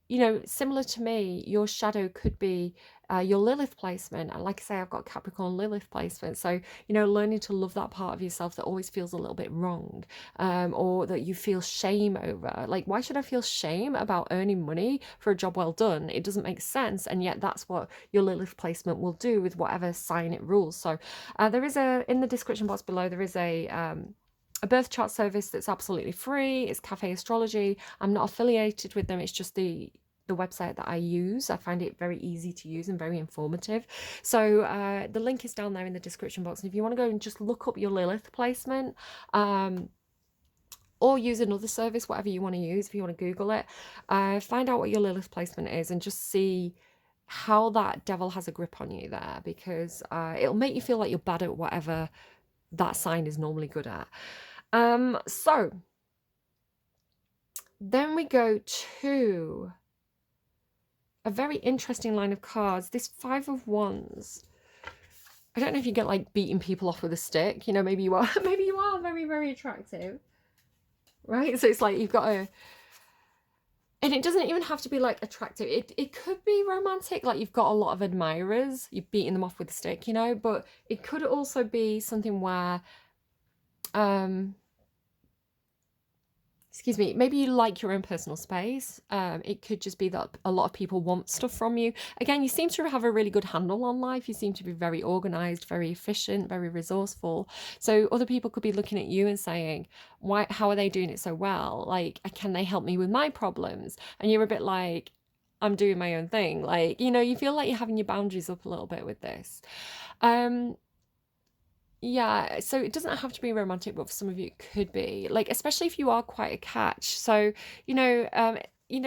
Speaker 1: you know, similar to me, your shadow could be your Lilith placement. And like I say, I've got Capricorn Lilith placement. So, you know, learning to love that part of yourself that always feels a little bit wrong, or that you feel shame over. Like, why should I feel shame about earning money for a job well done? It doesn't make sense. And yet that's what your Lilith placement will do with whatever sign it rules. So there is in the description box below, there is a birth chart service that's absolutely free. It's Cafe Astrology. I'm not affiliated with them. It's just the website that I use. I find it very easy to use and very informative. So the link is down there in the description box. And if you want to go and just look up your Lilith placement, or use another service, whatever you want to use, if you want to Google it, find out what your Lilith placement is and just see how that devil has a grip on you there, because it'll make you feel like you're bad at whatever that sign is normally good at. So then we go to a very interesting line of cards. This Five of Wands. I don't know if you get like beating people off with a stick. You know, maybe you are very, very attractive, right? So it's like you've got a, and it doesn't even have to be like attractive. It could be romantic, like you've got a lot of admirers, you're beating them off with a stick, you know, but it could also be something where excuse me, maybe you like your own personal space. It could just be that a lot of people want stuff from you. Again, you seem to have a really good handle on life. You seem to be very organized, very efficient, very resourceful. So other people could be looking at you and saying, how are they doing it so well? Like, can they help me with my problems? And you're a bit like, I'm doing my own thing. Like, you know, you feel like you're having your boundaries up a little bit with this. Yeah, so it doesn't have to be romantic, but for some of you it could be. Like, especially if you are quite a catch. So, you know,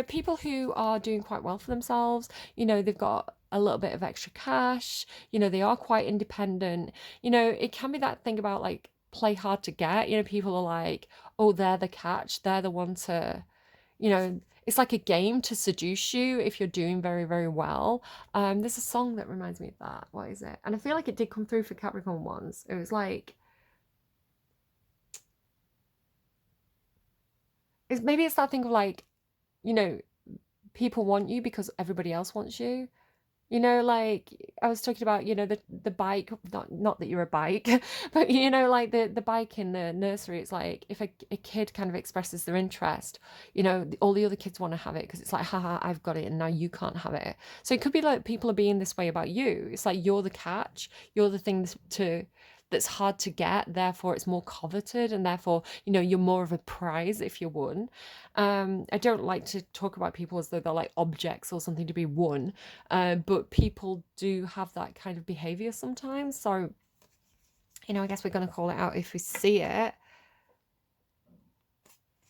Speaker 1: people who are doing quite well for themselves, you know, they've got a little bit of extra cash, you know, they are quite independent. You know, it can be that thing about like play hard to get. You know, people are like, oh, they're the catch, they're the one to, you know, it's like a game to seduce you if you're doing very, very well. There's a song that reminds me of that. What is it? And I feel like it did come through for Capricorn once. It was like, maybe it's that thing of like, you know, people want you because everybody else wants you. You know, like I was talking about, you know, the bike, not that you're a bike, but you know, like the bike in the nursery, it's like if a kid kind of expresses their interest, you know, all the other kids want to have it because it's like, haha, I've got it and now you can't have it. So it could be like people are being this way about you. It's like you're the catch, you're the thing to that's hard to get, therefore it's more coveted, and therefore, you know, you're more of a prize if you won. I don't like to talk about people as though they're like objects or something to be won, but people do have that kind of behavior sometimes. So, you know, I guess we're going to call it out if we see it.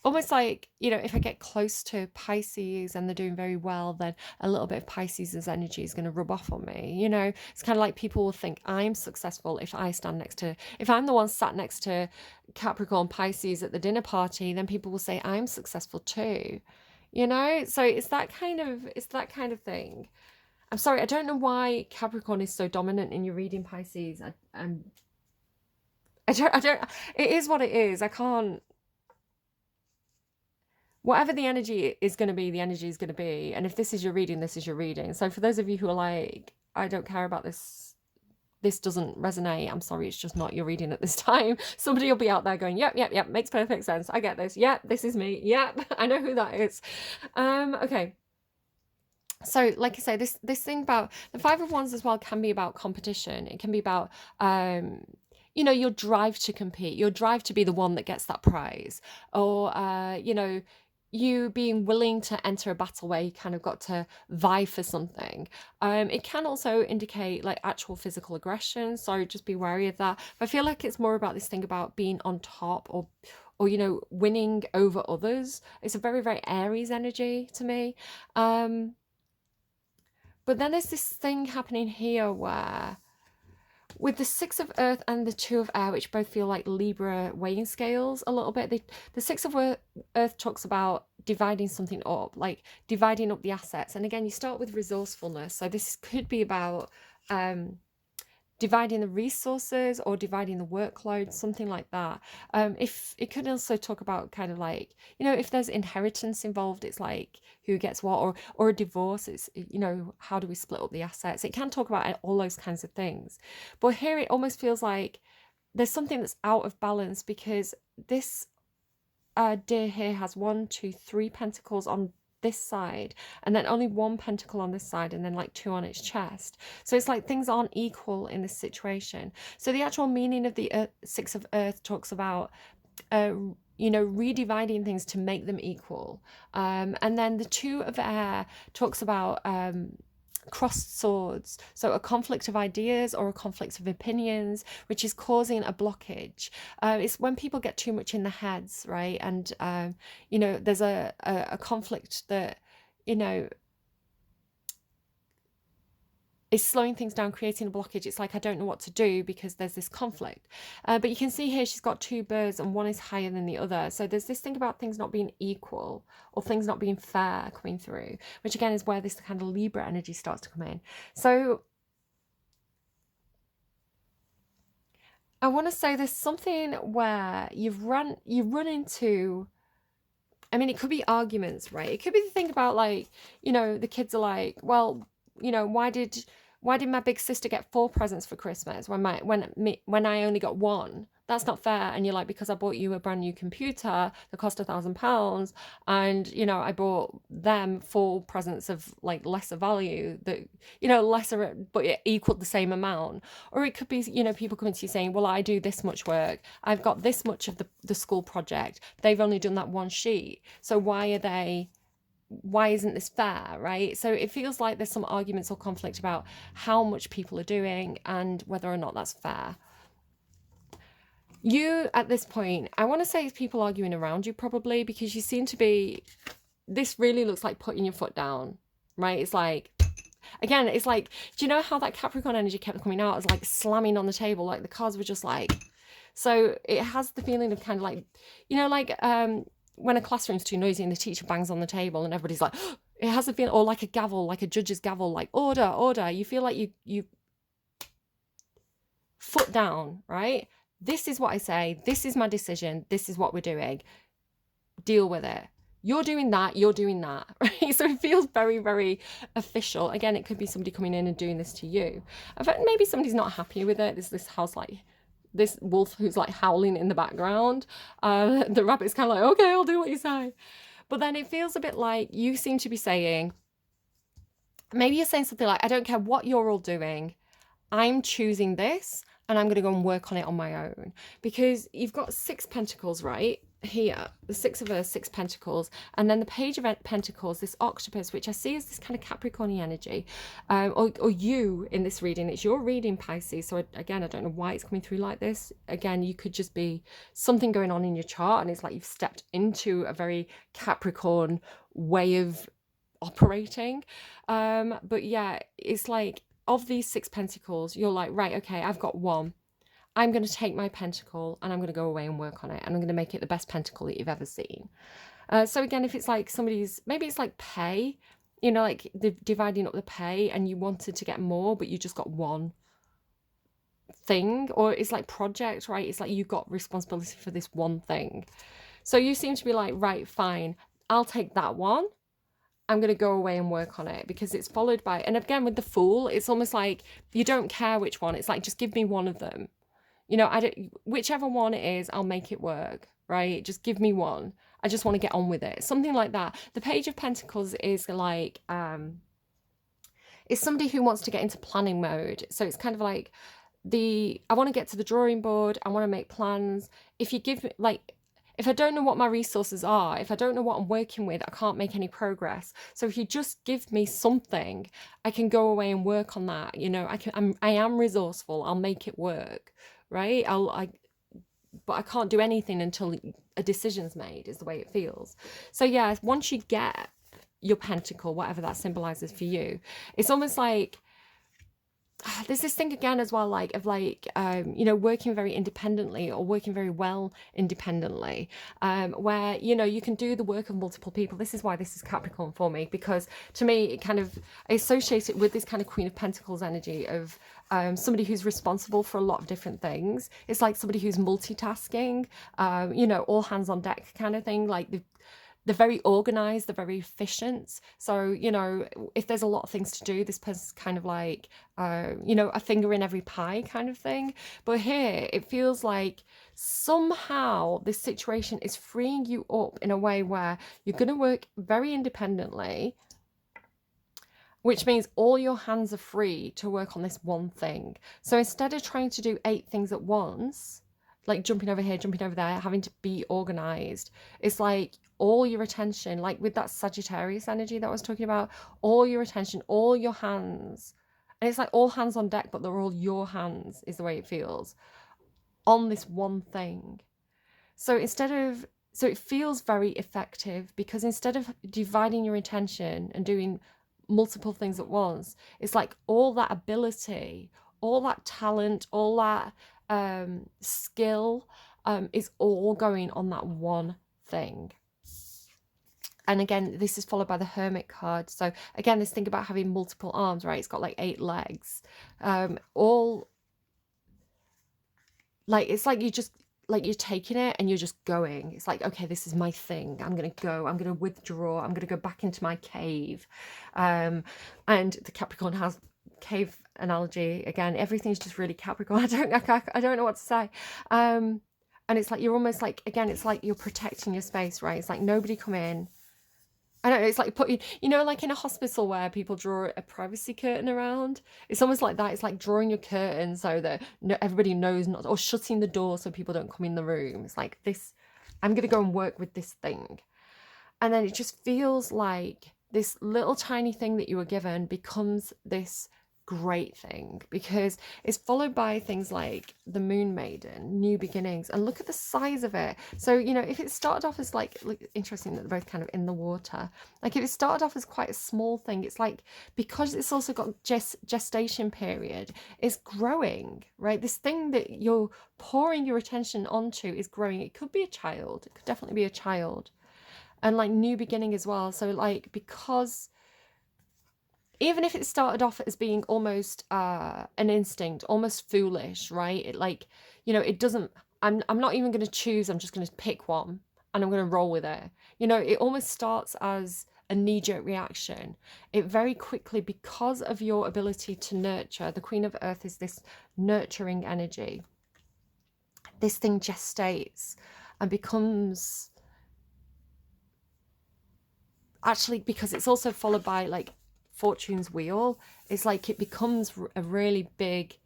Speaker 1: Almost like, you know, if I get close to Pisces and they're doing very well, then a little bit of Pisces' energy is going to rub off on me. You know, it's kind of like people will think I'm successful if if I'm the one sat next to Capricorn Pisces at the dinner party, then people will say I'm successful too. You know, so it's that kind of thing. I'm sorry, I don't know why Capricorn is so dominant in your reading, Pisces. I don't, it is what it is. I can't, whatever the energy is going to be, the energy is going to be. And if this is your reading, this is your reading. So for those of you who are like, I don't care about this doesn't resonate, I'm sorry, it's just not your reading at this time. Somebody will be out there going, yep, makes perfect sense. I get this. Yep, this is me. Yep, I know who that is. Okay. So like I say, this thing about the Five of Wands as well can be about competition. It can be about you know, your drive to compete, your drive to be the one that gets that prize, or you know, you being willing to enter a battle where you kind of got to vie for something. It can also indicate like actual physical aggression, so just be wary of that. But I feel like it's more about this thing about being on top, or you know, winning over others. It's a very, very Aries energy to me. But then there's this thing happening here where, with the Six of Earth and the Two of Air, which both feel like Libra weighing scales a little bit, the Six of Earth talks about dividing something up, like dividing up the assets. And again, you start with resourcefulness. So this could be about dividing the resources or dividing the workload, something like that. If it could also talk about kind of like, you know, if there's inheritance involved, it's like who gets what, or a divorce, it's, you know, how do we split up the assets? It can talk about all those kinds of things. But here it almost feels like there's something that's out of balance, because this deer here has 1, 2, 3 pentacles on this side, and then only 1 pentacle on this side, and then like 2 on its chest. So it's like things aren't equal in this situation. So the actual meaning of the Six of Earth talks about you know, redividing things to make them equal. And then the Two of Air talks about crossed swords, so a conflict of ideas or a conflict of opinions, which is causing a blockage. It's when people get too much in their heads, right? And you know, there's a conflict that, you know, is slowing things down, creating a blockage. It's like, I don't know what to do because there's this conflict. But you can see here she's got 2 birds and one is higher than the other. So there's this thing about things not being equal or things not being fair coming through, which again is where this kind of Libra energy starts to come in. So I want to say there's something where you run into, I mean, it could be arguments, right? It could be the thing about like, you know, the kids are like, well, you know, why did my big sister get 4 presents for Christmas when I only got 1? That's not fair. And you're like, because I bought you a brand new computer that cost £1,000, and you know, I bought them 4 presents of like lesser value, that, you know, lesser but it equaled the same amount. Or it could be, you know, people coming to you saying, well, I do this much work, I've got this much of the school project, they've only done that 1 sheet, so why isn't this fair, right? So it feels like there's some arguments or conflict about how much people are doing and whether or not that's fair. You, at this point, I want to say it's people arguing around you probably, because you seem to be, this really looks like putting your foot down, right? It's like, again, it's like, do you know how that Capricorn energy kept coming out as like slamming on the table, like the cards were just like, so it has the feeling of kind of like, you know, like when a classroom's too noisy and the teacher bangs on the table and everybody's like, it has a feeling, or like a gavel, like a judge's gavel, like order. You feel like you foot down, right? This is what I say. This is my decision. This is what we're doing. Deal with it. you're doing that, right? So it feels very, very official. Again, it could be somebody coming in and doing this to you. In fact, maybe somebody's not happy with it. There's this house, like this wolf who's like howling in the background. The rabbit's kind of like, okay, I'll do what you say. But then it feels a bit like you seem to be saying, maybe you're saying something like, I don't care what you're all doing, I'm choosing this and I'm going to go and work on it on my own. Because you've got 6 pentacles right here, the 6 of Earth, 6 pentacles, and then the Page of Pentacles, this octopus, which I see as this kind of Capricorn energy, or you in this reading. It's your reading, Pisces. So again, I don't know why it's coming through like this. Again, you could just be something going on in your chart and it's like you've stepped into a very Capricorn way of operating. But yeah, it's like, of these 6 pentacles, you're like, right, okay, I've got one. I'm going to take my pentacle and I'm going to go away and work on it. And I'm going to make it the best pentacle that you've ever seen. So again, if it's like somebody's, maybe it's like pay, you know, like dividing up the pay and you wanted to get more, but you just got one thing. Or it's like project, right? It's like you've got responsibility for this one thing. So you seem to be like, right, fine, I'll take that one. I'm going to go away and work on it, because it's followed by, and again with the Fool, it's almost like you don't care which one. It's like, just give me one of them. You know, whichever one it is, I'll make it work, right? Just give me one. I just want to get on with it. Something like that. The Page of Pentacles is like, it's somebody who wants to get into planning mode. So it's kind of like I want to get to the drawing board. I want to make plans. If you give me, like, if I don't know what my resources are, if I don't know what I'm working with, I can't make any progress. So if you just give me something, I can go away and work on that. You know, I am resourceful. I'll make it work, right? But I can't do anything until a decision's made, is the way it feels. So yeah, once you get your pentacle, whatever that symbolizes for you, it's almost like, there's this thing again as well, like of like you know, working very independently or working very well independently, where, you know, you can do the work of multiple people. This is why this is Capricorn for me, because to me it kind of, I associate it with this kind of Queen of Pentacles energy of somebody who's responsible for a lot of different things. It's like somebody who's multitasking, you know, all hands on deck kind of thing. Like they're very organized, they're very efficient. So, you know, if there's a lot of things to do, this person's kind of like, you know, a finger in every pie kind of thing. But here, it feels like somehow this situation is freeing you up in a way where you're going to work very independently, which means all your hands are free to work on this one thing. So instead of trying to do 8 things at once, like jumping over here, jumping over there, having to be organized, it's like all your attention, like with that Sagittarius energy that I was talking about, all your attention, all your hands, and it's like all hands on deck, but they're all your hands, is the way it feels, on this one thing. So so it feels very effective, because instead of dividing your attention and doing multiple things at once, it's like all that ability, all that talent, all that skill is all going on that one thing. And again, this is followed by the Hermit card. So again, this thing about having multiple arms, right? It's got like 8 legs. All like, it's like you just, like you're taking it and you're just going. It's like, okay, this is my thing. I'm going to go. I'm going to withdraw. I'm going to go back into my cave. And the Capricorn has cave analogy. Again, everything's just really Capricorn. I don't know what to say. And it's like, you're almost like, again, it's like you're protecting your space, right? It's like nobody come in. I don't know, it's like putting, you know, like in a hospital where people draw a privacy curtain around. It's almost like that. It's like drawing your curtain so that everybody knows not, or shutting the door so people don't come in the room. It's like this, I'm going to go and work with this thing. And then it just feels like this little tiny thing that you were given becomes this great thing, because it's followed by things like the Moon Maiden, New Beginnings, and look at the size of it. So, you know, if it started off as like, look, interesting that they're both kind of in the water, like if it started off as quite a small thing, it's like, because it's also got gestation period, it's growing, right? This thing that you're pouring your attention onto is growing. It could be a child, it could definitely be a child, and like new beginning as well. So like, because even if it started off as being almost an instinct, almost foolish, right? It like, you know, it doesn't, I'm not even going to choose, I'm just going to pick one. and I'm going to roll with it. You know, it almost starts as a knee-jerk reaction. It very quickly, because of your ability to nurture, the Queen of Earth is this nurturing energy. This thing gestates and becomes, actually, because it's also followed by like Fortune's wheel, it's like it becomes a really big,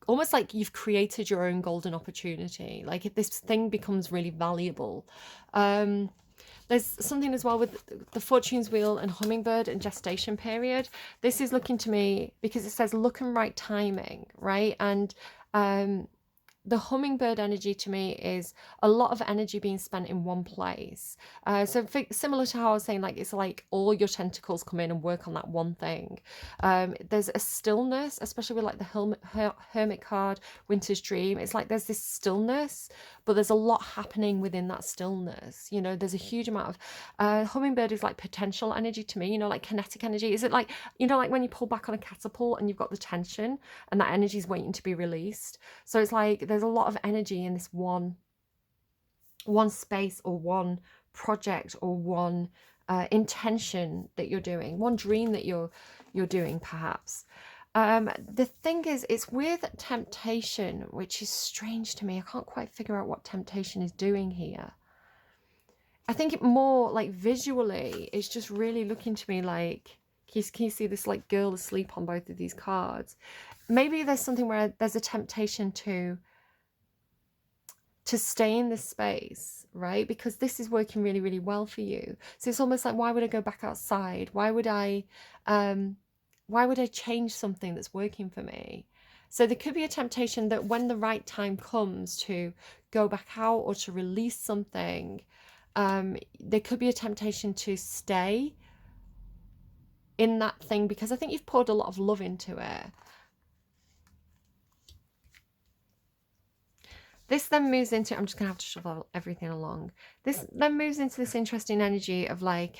Speaker 1: almost like you've created your own golden opportunity. Like if this thing becomes really valuable. There's something as well with the Fortune's wheel and hummingbird and gestation period. This is looking to me, because it says look and right timing, right? And the hummingbird energy to me is a lot of energy being spent in one place. So similar to how I was saying, like it's like all your tentacles come in and work on that one thing. There's a stillness, especially with like the Hermit card, Winter's Dream. It's like there's this stillness, but there's a lot happening within that stillness. You know, there's a huge amount of hummingbird is like potential energy to me, you know, like kinetic energy. Is it like, you know, like when you pull back on a catapult and you've got the tension and that energy is waiting to be released? So it's like there's a lot of energy in this one space or one project or one intention that you're doing, one dream that you're doing perhaps. The thing is, it's with temptation, which is strange to me. I can't quite figure out what temptation is doing here. I think it more like visually, it's just really looking to me like, can you see this like girl asleep on both of these cards? Maybe there's something where there's a temptation to stay in this space, right? Because this is working really, really well for you. So it's almost like, why would I go back outside? Why would I change something that's working for me? So there could be a temptation that when the right time comes to go back out or to release something, there could be a temptation to stay in that thing, because I think you've poured a lot of love into it. This then moves into, I'm just going to have to shuffle everything along. This then moves into this interesting energy of like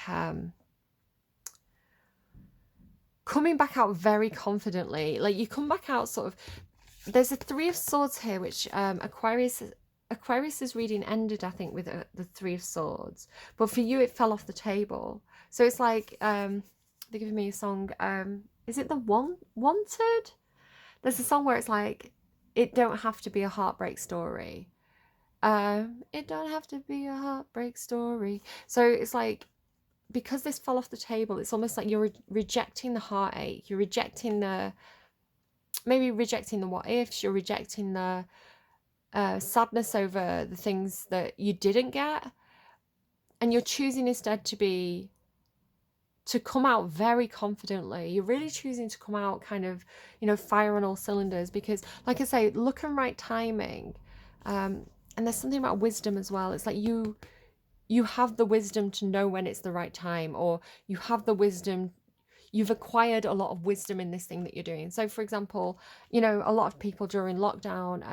Speaker 1: coming back out very confidently. Like you come back out sort of, there's a Three of Swords here, which Aquarius's reading ended, I think, with the Three of Swords. But for you, it fell off the table. So it's like, they're giving me a song. Is it the Wanted? There's a song where it's like, it don't have to be a heartbreak story. It don't have to be a heartbreak story. So it's like, because this fell off the table, it's almost like you're rejecting the heartache. You're rejecting maybe rejecting the what ifs. You're rejecting the sadness over the things that you didn't get. And you're choosing instead to come out very confidently. You're really choosing to come out kind of, you know, fire on all cylinders, because like I say, look and right timing. And there's something about wisdom as well. It's like you have the wisdom to know when it's the right time, or you have the wisdom, you've acquired a lot of wisdom in this thing that you're doing. So for example, you know, a lot of people during lockdown,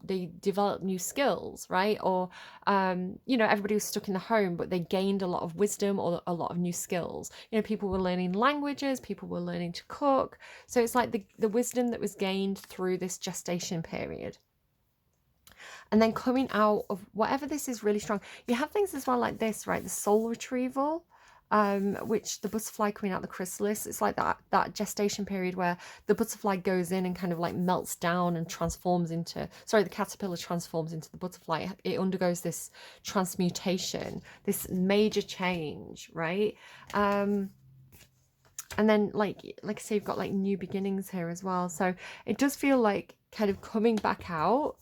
Speaker 1: they developed new skills, right? Or, you know, everybody was stuck in the home, but they gained a lot of wisdom or a lot of new skills. You know, people were learning languages, people were learning to cook. So it's like the wisdom that was gained through this gestation period. And then coming out of whatever this is really strong. You have things as well like this, right? The soul retrieval. Which the butterfly coming out the chrysalis, it's like that gestation period where the butterfly goes in and kind of like melts down and transforms into, sorry, the caterpillar transforms into the butterfly. It undergoes this transmutation, this major change, right? And then like I say, you've got like new beginnings here as well. So it does feel like kind of coming back out.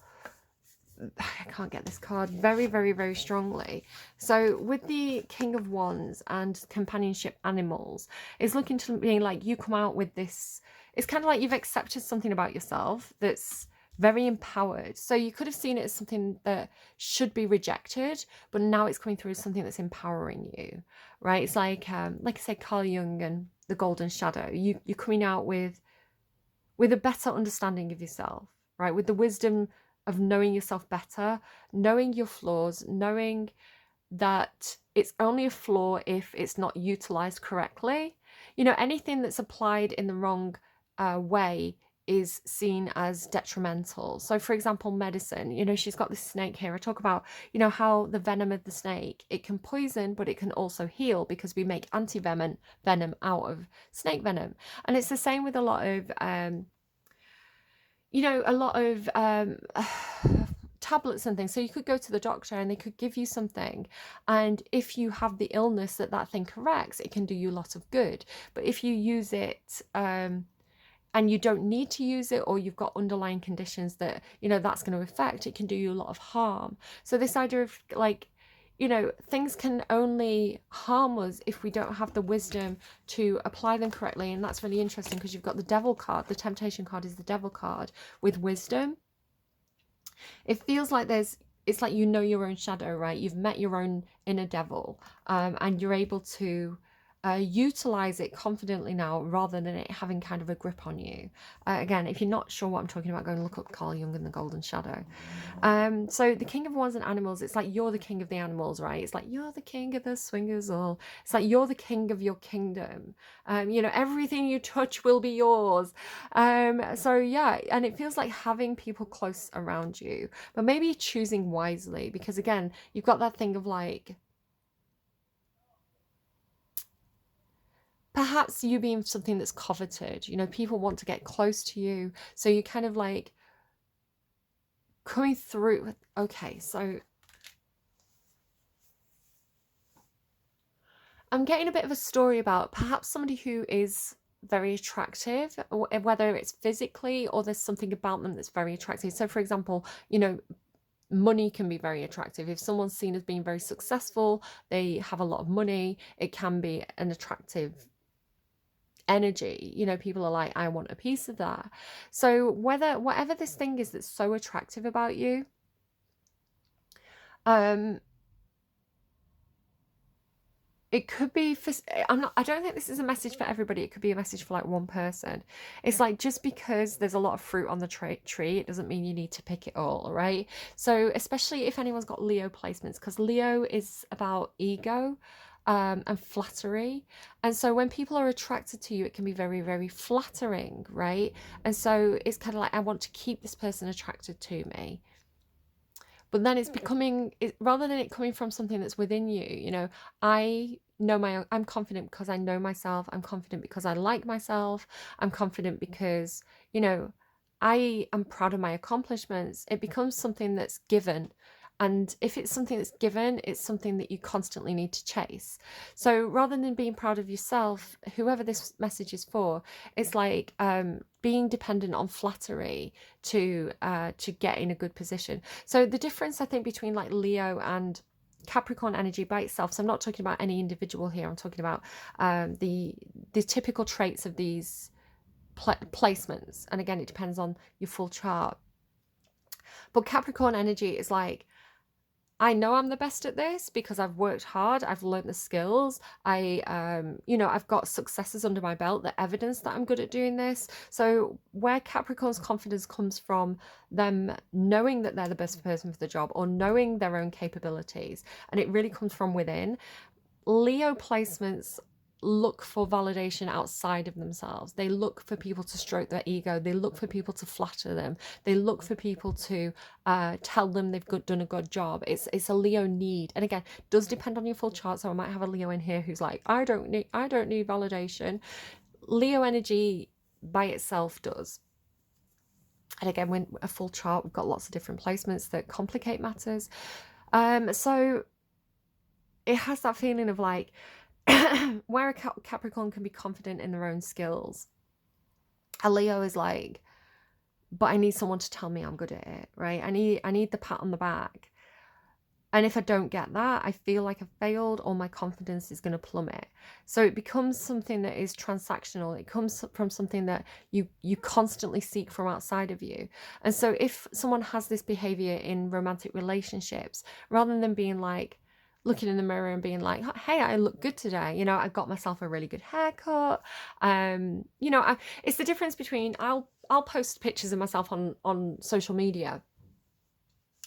Speaker 1: I can't get this card very, very, very strongly. So with the King of Wands and companionship animals, it's looking to being like you come out with this, it's kind of like you've accepted something about yourself that's very empowered. So you could have seen it as something that should be rejected, but now it's coming through as something that's empowering you, right? It's like I said, Carl Jung and the Golden Shadow. You're coming out with a better understanding of yourself, right? With the wisdom of knowing yourself better, knowing your flaws, knowing that it's only a flaw if it's not utilized correctly. You know, anything that's applied in the wrong way is seen as detrimental. So for example, medicine, you know, she's got this snake here. I talk about, you know, how the venom of the snake, it can poison, but it can also heal because we make anti-venom out of snake venom. And it's the same with a lot of you know, a lot of tablets and things. So you could go to the doctor and they could give you something, and if you have the illness that thing corrects, it can do you a lot of good. But if you use it and you don't need to use it, or you've got underlying conditions that, you know, that's going to affect, it can do you a lot of harm. So this idea of like, you know, things can only harm us if we don't have the wisdom to apply them correctly. And that's really interesting because you've got the devil card. The temptation card is the devil card with wisdom. It feels like it's like, you know, your own shadow, right? You've met your own inner devil, and you're able to utilize it confidently now, rather than it having kind of a grip on you. Again, if you're not sure what I'm talking about, go and look up Carl Jung and the Golden Shadow. So the King of Wands and animals, it's like you're the king of the animals, right? It's like you're the king of the swingers all. It's like you're the king of your kingdom. You know, everything you touch will be yours. So yeah, and it feels like having people close around you, but maybe choosing wisely, because again, you've got that thing of like, perhaps you being something that's coveted, you know, people want to get close to you. So you kind of like coming through. Okay, so I'm getting a bit of a story about perhaps somebody who is very attractive, whether it's physically or there's something about them that's very attractive. So for example, you know, money can be very attractive. If someone's seen as being very successful, they have a lot of money, it can be an attractive energy. You know, people are like, I want a piece of that. So whatever this thing is that's so attractive about you, it could be for, I don't think this is a message for everybody. It could be a message for like one person. It's like, just because there's a lot of fruit on the tree, it doesn't mean you need to pick it all, right? So especially if anyone's got Leo placements, because Leo is about ego and flattery. And so when people are attracted to you, it can be very, very flattering, right? And so it's kind of like, I want to keep this person attracted to me. But then it's becoming, rather than it coming from something that's within you, you know, I know my own, I'm confident because I know myself. I'm confident because I like myself. I'm confident because, you know, I am proud of my accomplishments. It becomes something that's given. And if it's something that's given, it's something that you constantly need to chase. So rather than being proud of yourself, whoever this message is for, it's like being dependent on flattery to get in a good position. So the difference, I think, between like Leo and Capricorn energy by itself, so I'm not talking about any individual here, I'm talking about the typical traits of these placements. And again, it depends on your full chart. But Capricorn energy is like, I know I'm the best at this because I've worked hard. I've learned the skills. You know, I've got successes under my belt, the evidence that I'm good at doing this. So where Capricorn's confidence comes from, them knowing that they're the best person for the job, or knowing their own capabilities, and it really comes from within. Leo placements look for validation outside of themselves. They look for people to stroke their ego. They look for people to flatter them. They look for people to tell them they've done a good job. It's a Leo need. And again, it does depend on your full chart. So I might have a Leo in here who's like, I don't need validation. Leo energy by itself does. And again, when a full chart, we've got lots of different placements that complicate matters. So it has that feeling of like, where a Capricorn can be confident in their own skills, a Leo is like, but I need someone to tell me I'm good at it, right? I need the pat on the back. And if I don't get that, I feel like I've failed, or my confidence is going to plummet. So it becomes something that is transactional. It comes from something that you constantly seek from outside of you. And so if someone has this behavior in romantic relationships, rather than being like, looking in the mirror and being like, hey, I look good today. You know, I got myself a really good haircut. You know, it's the difference between, I'll post pictures of myself on social media,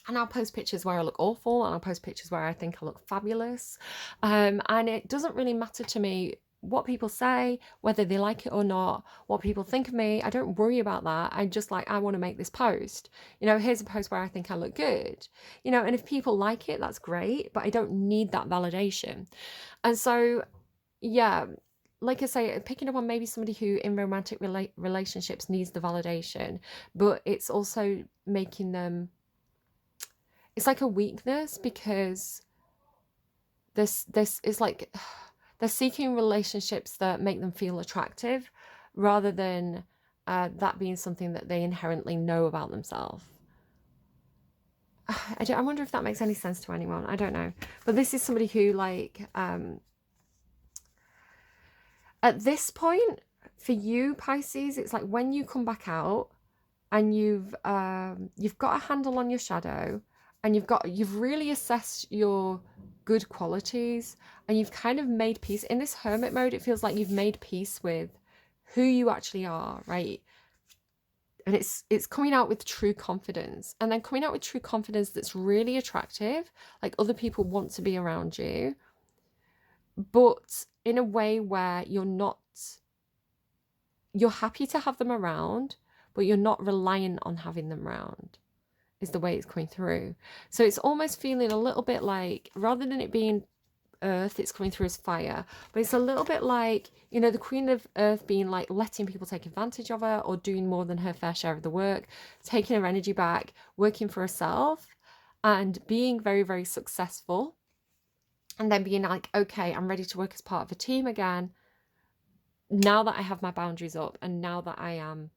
Speaker 1: and I'll post pictures where I look awful, and I'll post pictures where I think I look fabulous. And it doesn't really matter to me what people say, whether they like it or not, what people think of me. I don't worry about that. I just like, I want to make this post. You know, here's a post where I think I look good. You know, and if people like it, that's great, but I don't need that validation. And so, yeah, like I say, picking up on maybe somebody who in romantic relationships needs the validation, but it's also making them, it's like a weakness, because this is like they're seeking relationships that make them feel attractive, rather than that being something that they inherently know about themselves. I wonder if that makes any sense to anyone. I don't know. But this is somebody who, like, at this point, for you, Pisces, it's like when you come back out and you've got a handle on your shadow, and you've really assessed your good qualities, and you've kind of made peace. In this hermit mode, it feels like you've made peace with who you actually are, right? And it's coming out with true confidence, and then coming out with true confidence that's really attractive, like other people want to be around you, but in a way where you're happy to have them around, but you're not reliant on having them around, is the way it's coming through. So it's almost feeling a little bit like, rather than it being earth, it's coming through as fire, but it's a little bit like, you know, the queen of earth being like letting people take advantage of her, or doing more than her fair share of the work, taking her energy back, working for herself, and being very, very successful, and then being like, okay, I'm ready to work as part of a team again, now that I have my boundaries up, and now that I am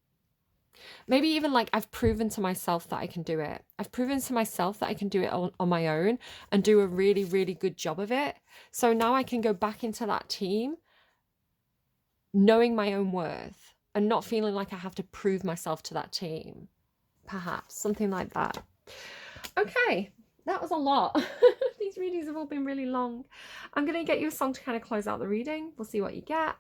Speaker 1: maybe even like, I've proven to myself that I can do it. I've proven to myself that I can do it on my own and do a really, really good job of it. So now I can go back into that team knowing my own worth and not feeling like I have to prove myself to that team. Perhaps something like that. Okay, that was a lot. These readings have all been really long. I'm going to get you a song to kind of close out the reading. We'll see what you get.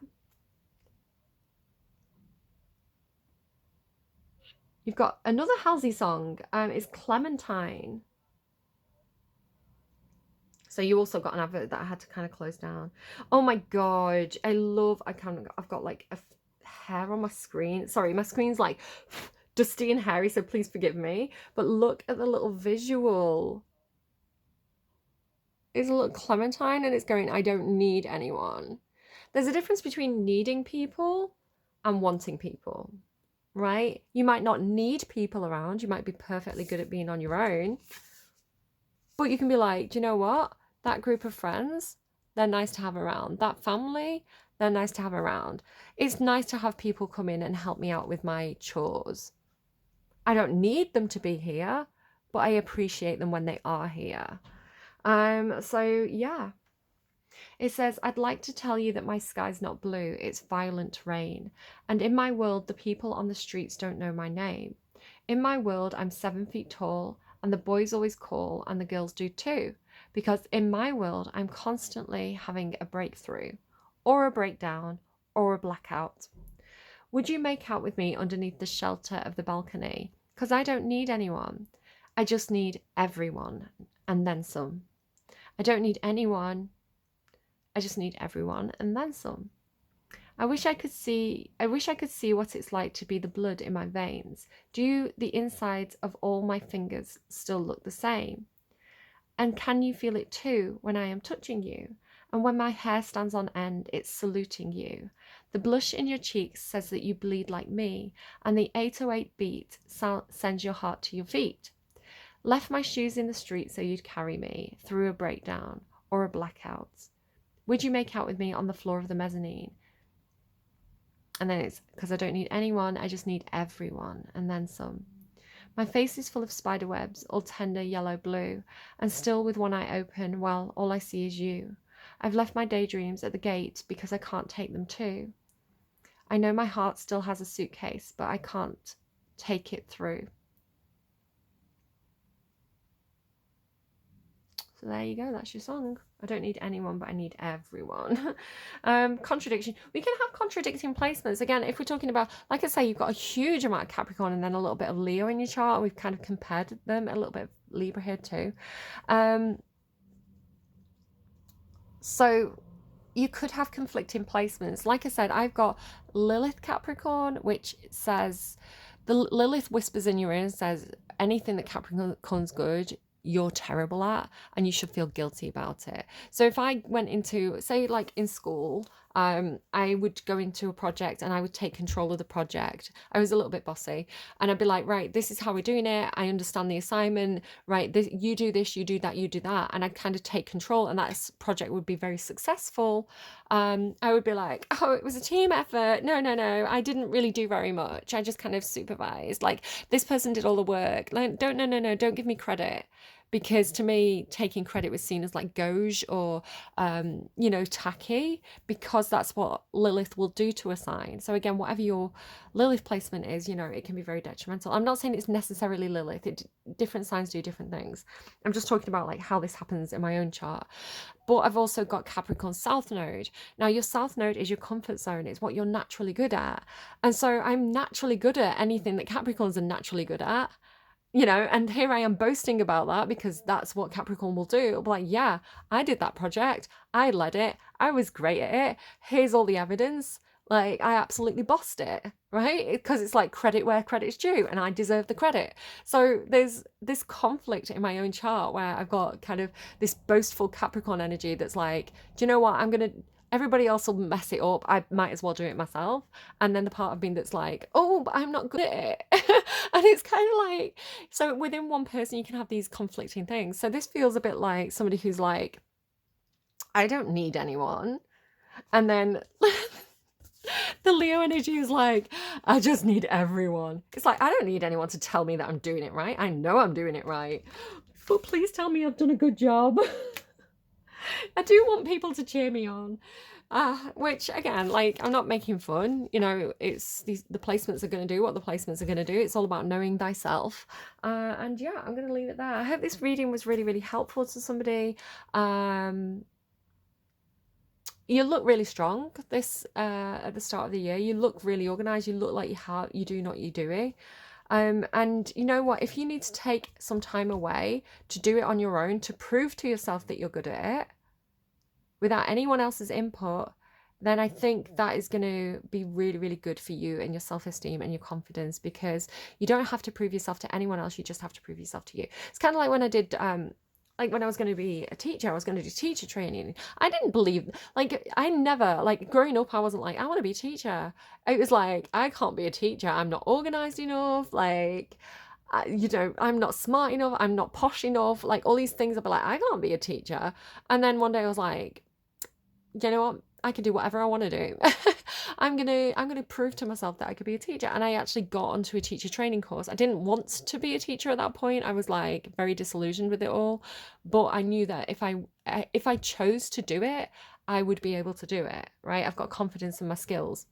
Speaker 1: You've got another Halsey song. It's Clementine. So you also got an advert that I had to kind of close down. Oh my God. I've got like a hair on my screen. Sorry, my screen's like dusty and hairy, so please forgive me. But look at the little visual. It's a little Clementine, and it's going, I don't need anyone. There's a difference between needing people and wanting people, right? You might not need people around. You might be perfectly good at being on your own. But you can be like, do you know what? That group of friends, they're nice to have around. That family, they're nice to have around. It's nice to have people come in and help me out with my chores. I don't need them to be here, but I appreciate them when they are here. So yeah. It says, I'd like to tell you that my sky's not blue, it's violent rain. And in my world, the people on the streets don't know my name. In my world, I'm 7 feet tall, and the boys always call, and the girls do too. Because in my world, I'm constantly having a breakthrough, or a breakdown, or a blackout. Would you make out with me underneath the shelter of the balcony? Because I don't need anyone. I just need everyone, and then some. I don't need anyone. I just need everyone, and then some. I wish I could see what it's like to be the blood in my veins. Do the insides of all my fingers still look the same? And can you feel it too when I am touching you? And when my hair stands on end, it's saluting you. The blush in your cheeks says that you bleed like me, and the 808 beat sends your heart to your feet. Left my shoes in the street so you'd carry me through a breakdown or a blackout. Would you make out with me on the floor of the mezzanine? And then it's, because I don't need anyone, I just need everyone, and then some. My face is full of spider webs, all tender yellow blue, and still with one eye open, well, all I see is you. I've left my daydreams at the gate because I can't take them too. I know my heart still has a suitcase, but I can't take it through. So there you go, that's your song. I don't need anyone, but I need everyone. Contradiction. We can have contradicting placements. Again, if we're talking about, like I say, you've got a huge amount of Capricorn and then a little bit of Leo in your chart. We've kind of compared them, a little bit of Libra here too. So you could have conflicting placements. Like I said, I've got Lilith Capricorn, which says, the Lilith whispers in your ear and says, anything that Capricorn's good, you're terrible at, and you should feel guilty about it. So if I went into, say, like in school, I would go into a project and I would take control of the project. I was a little bit bossy, and I'd be like, right, this is how we're doing it. I understand the assignment, right? This, you do this, you do that, you do that. And I'd kind of take control, and that project would be very successful. I would be like, oh, it was a team effort. No, no, no, I didn't really do very much. I just kind of supervised. Like, this person did all the work. Like, no, don't give me credit. Because to me, taking credit was seen as like gauche or, tacky, because that's what Lilith will do to a sign. So again, whatever your Lilith placement is, it can be very detrimental. I'm not saying it's necessarily Lilith. Different signs do different things. I'm just talking about like how this happens in my own chart. But I've also got Capricorn South Node. Now, your South Node is your comfort zone. It's what you're naturally good at. And so I'm naturally good at anything that Capricorns are naturally good at. And here I am boasting about that because that's what Capricorn will do. It'll be like, yeah, I did that project. I led it. I was great at it. Here's all the evidence. Like, I absolutely bossed it, right? Because it's like credit where credit's due, and I deserve the credit. So there's this conflict in my own chart where I've got kind of this boastful Capricorn energy that's like, do you know what? Everybody else will mess it up. I might as well do it myself. And then the part of me that's like, oh, but I'm not good at it. And it's kind of like, so within one person, you can have these conflicting things. So this feels a bit like somebody who's like, I don't need anyone. And then the Leo energy is like, I just need everyone. It's like, I don't need anyone to tell me that I'm doing it right. I know I'm doing it right. But please tell me I've done a good job. I do want people to cheer me on, which again, like, I'm not making fun. It's the placements are going to do what the placements are going to do. It's all about knowing thyself. And yeah, I'm going to leave it there. I hope this reading was really, really helpful to somebody. You look really strong this at the start of the year. You look really organized. You look like you do know what you're doing. And you know what? If you need to take some time away to do it on your own, to prove to yourself that you're good at it, without anyone else's input, then I think that is going to be really, really good for you and your self-esteem and your confidence, because you don't have to prove yourself to anyone else. You just have to prove yourself to you. It's kind of like when I did, like when I was going to be a teacher, I was going to do teacher training. I didn't believe, like, I never, like, growing up, I wasn't like, I want to be a teacher. It was like, I can't be a teacher. I'm not organized enough. Like, I'm not smart enough. I'm not posh enough. Like, all these things, I'd be like, I can't be a teacher. And then one day I was like, you know what? I can do whatever I want to do. I'm gonna prove to myself that I could be a teacher. And I actually got onto a teacher training course. I didn't want to be a teacher at that point. I was like very disillusioned with it all. But I knew that if I chose to do it, I would be able to do it. Right? I've got confidence in my skills.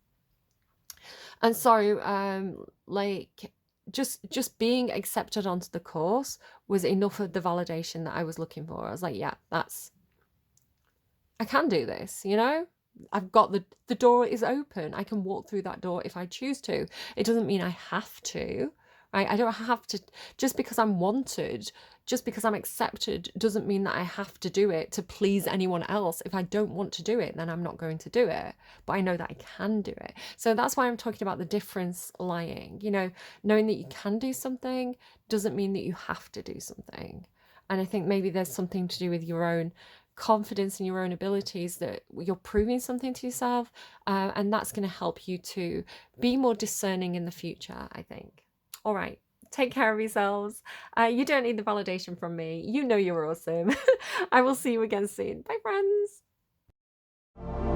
Speaker 1: And so like just being accepted onto the course was enough of the validation that I was looking for. I was like, yeah, I can do this, I've got the door is open. I can walk through that door if I choose to. It doesn't mean I have to, right? I don't have to, just because I'm wanted, just because I'm accepted, doesn't mean that I have to do it to please anyone else. If I don't want to do it, then I'm not going to do it. But I know that I can do it. So that's why I'm talking about the difference lying, knowing that you can do something doesn't mean that you have to do something. And I think maybe there's something to do with your own confidence in your own abilities, that you're proving something to yourself, and that's going to help you to be more discerning in the future, I think. All right, take care of yourselves. You don't need the validation from me. You know you're awesome. I will see you again soon. Bye, friends.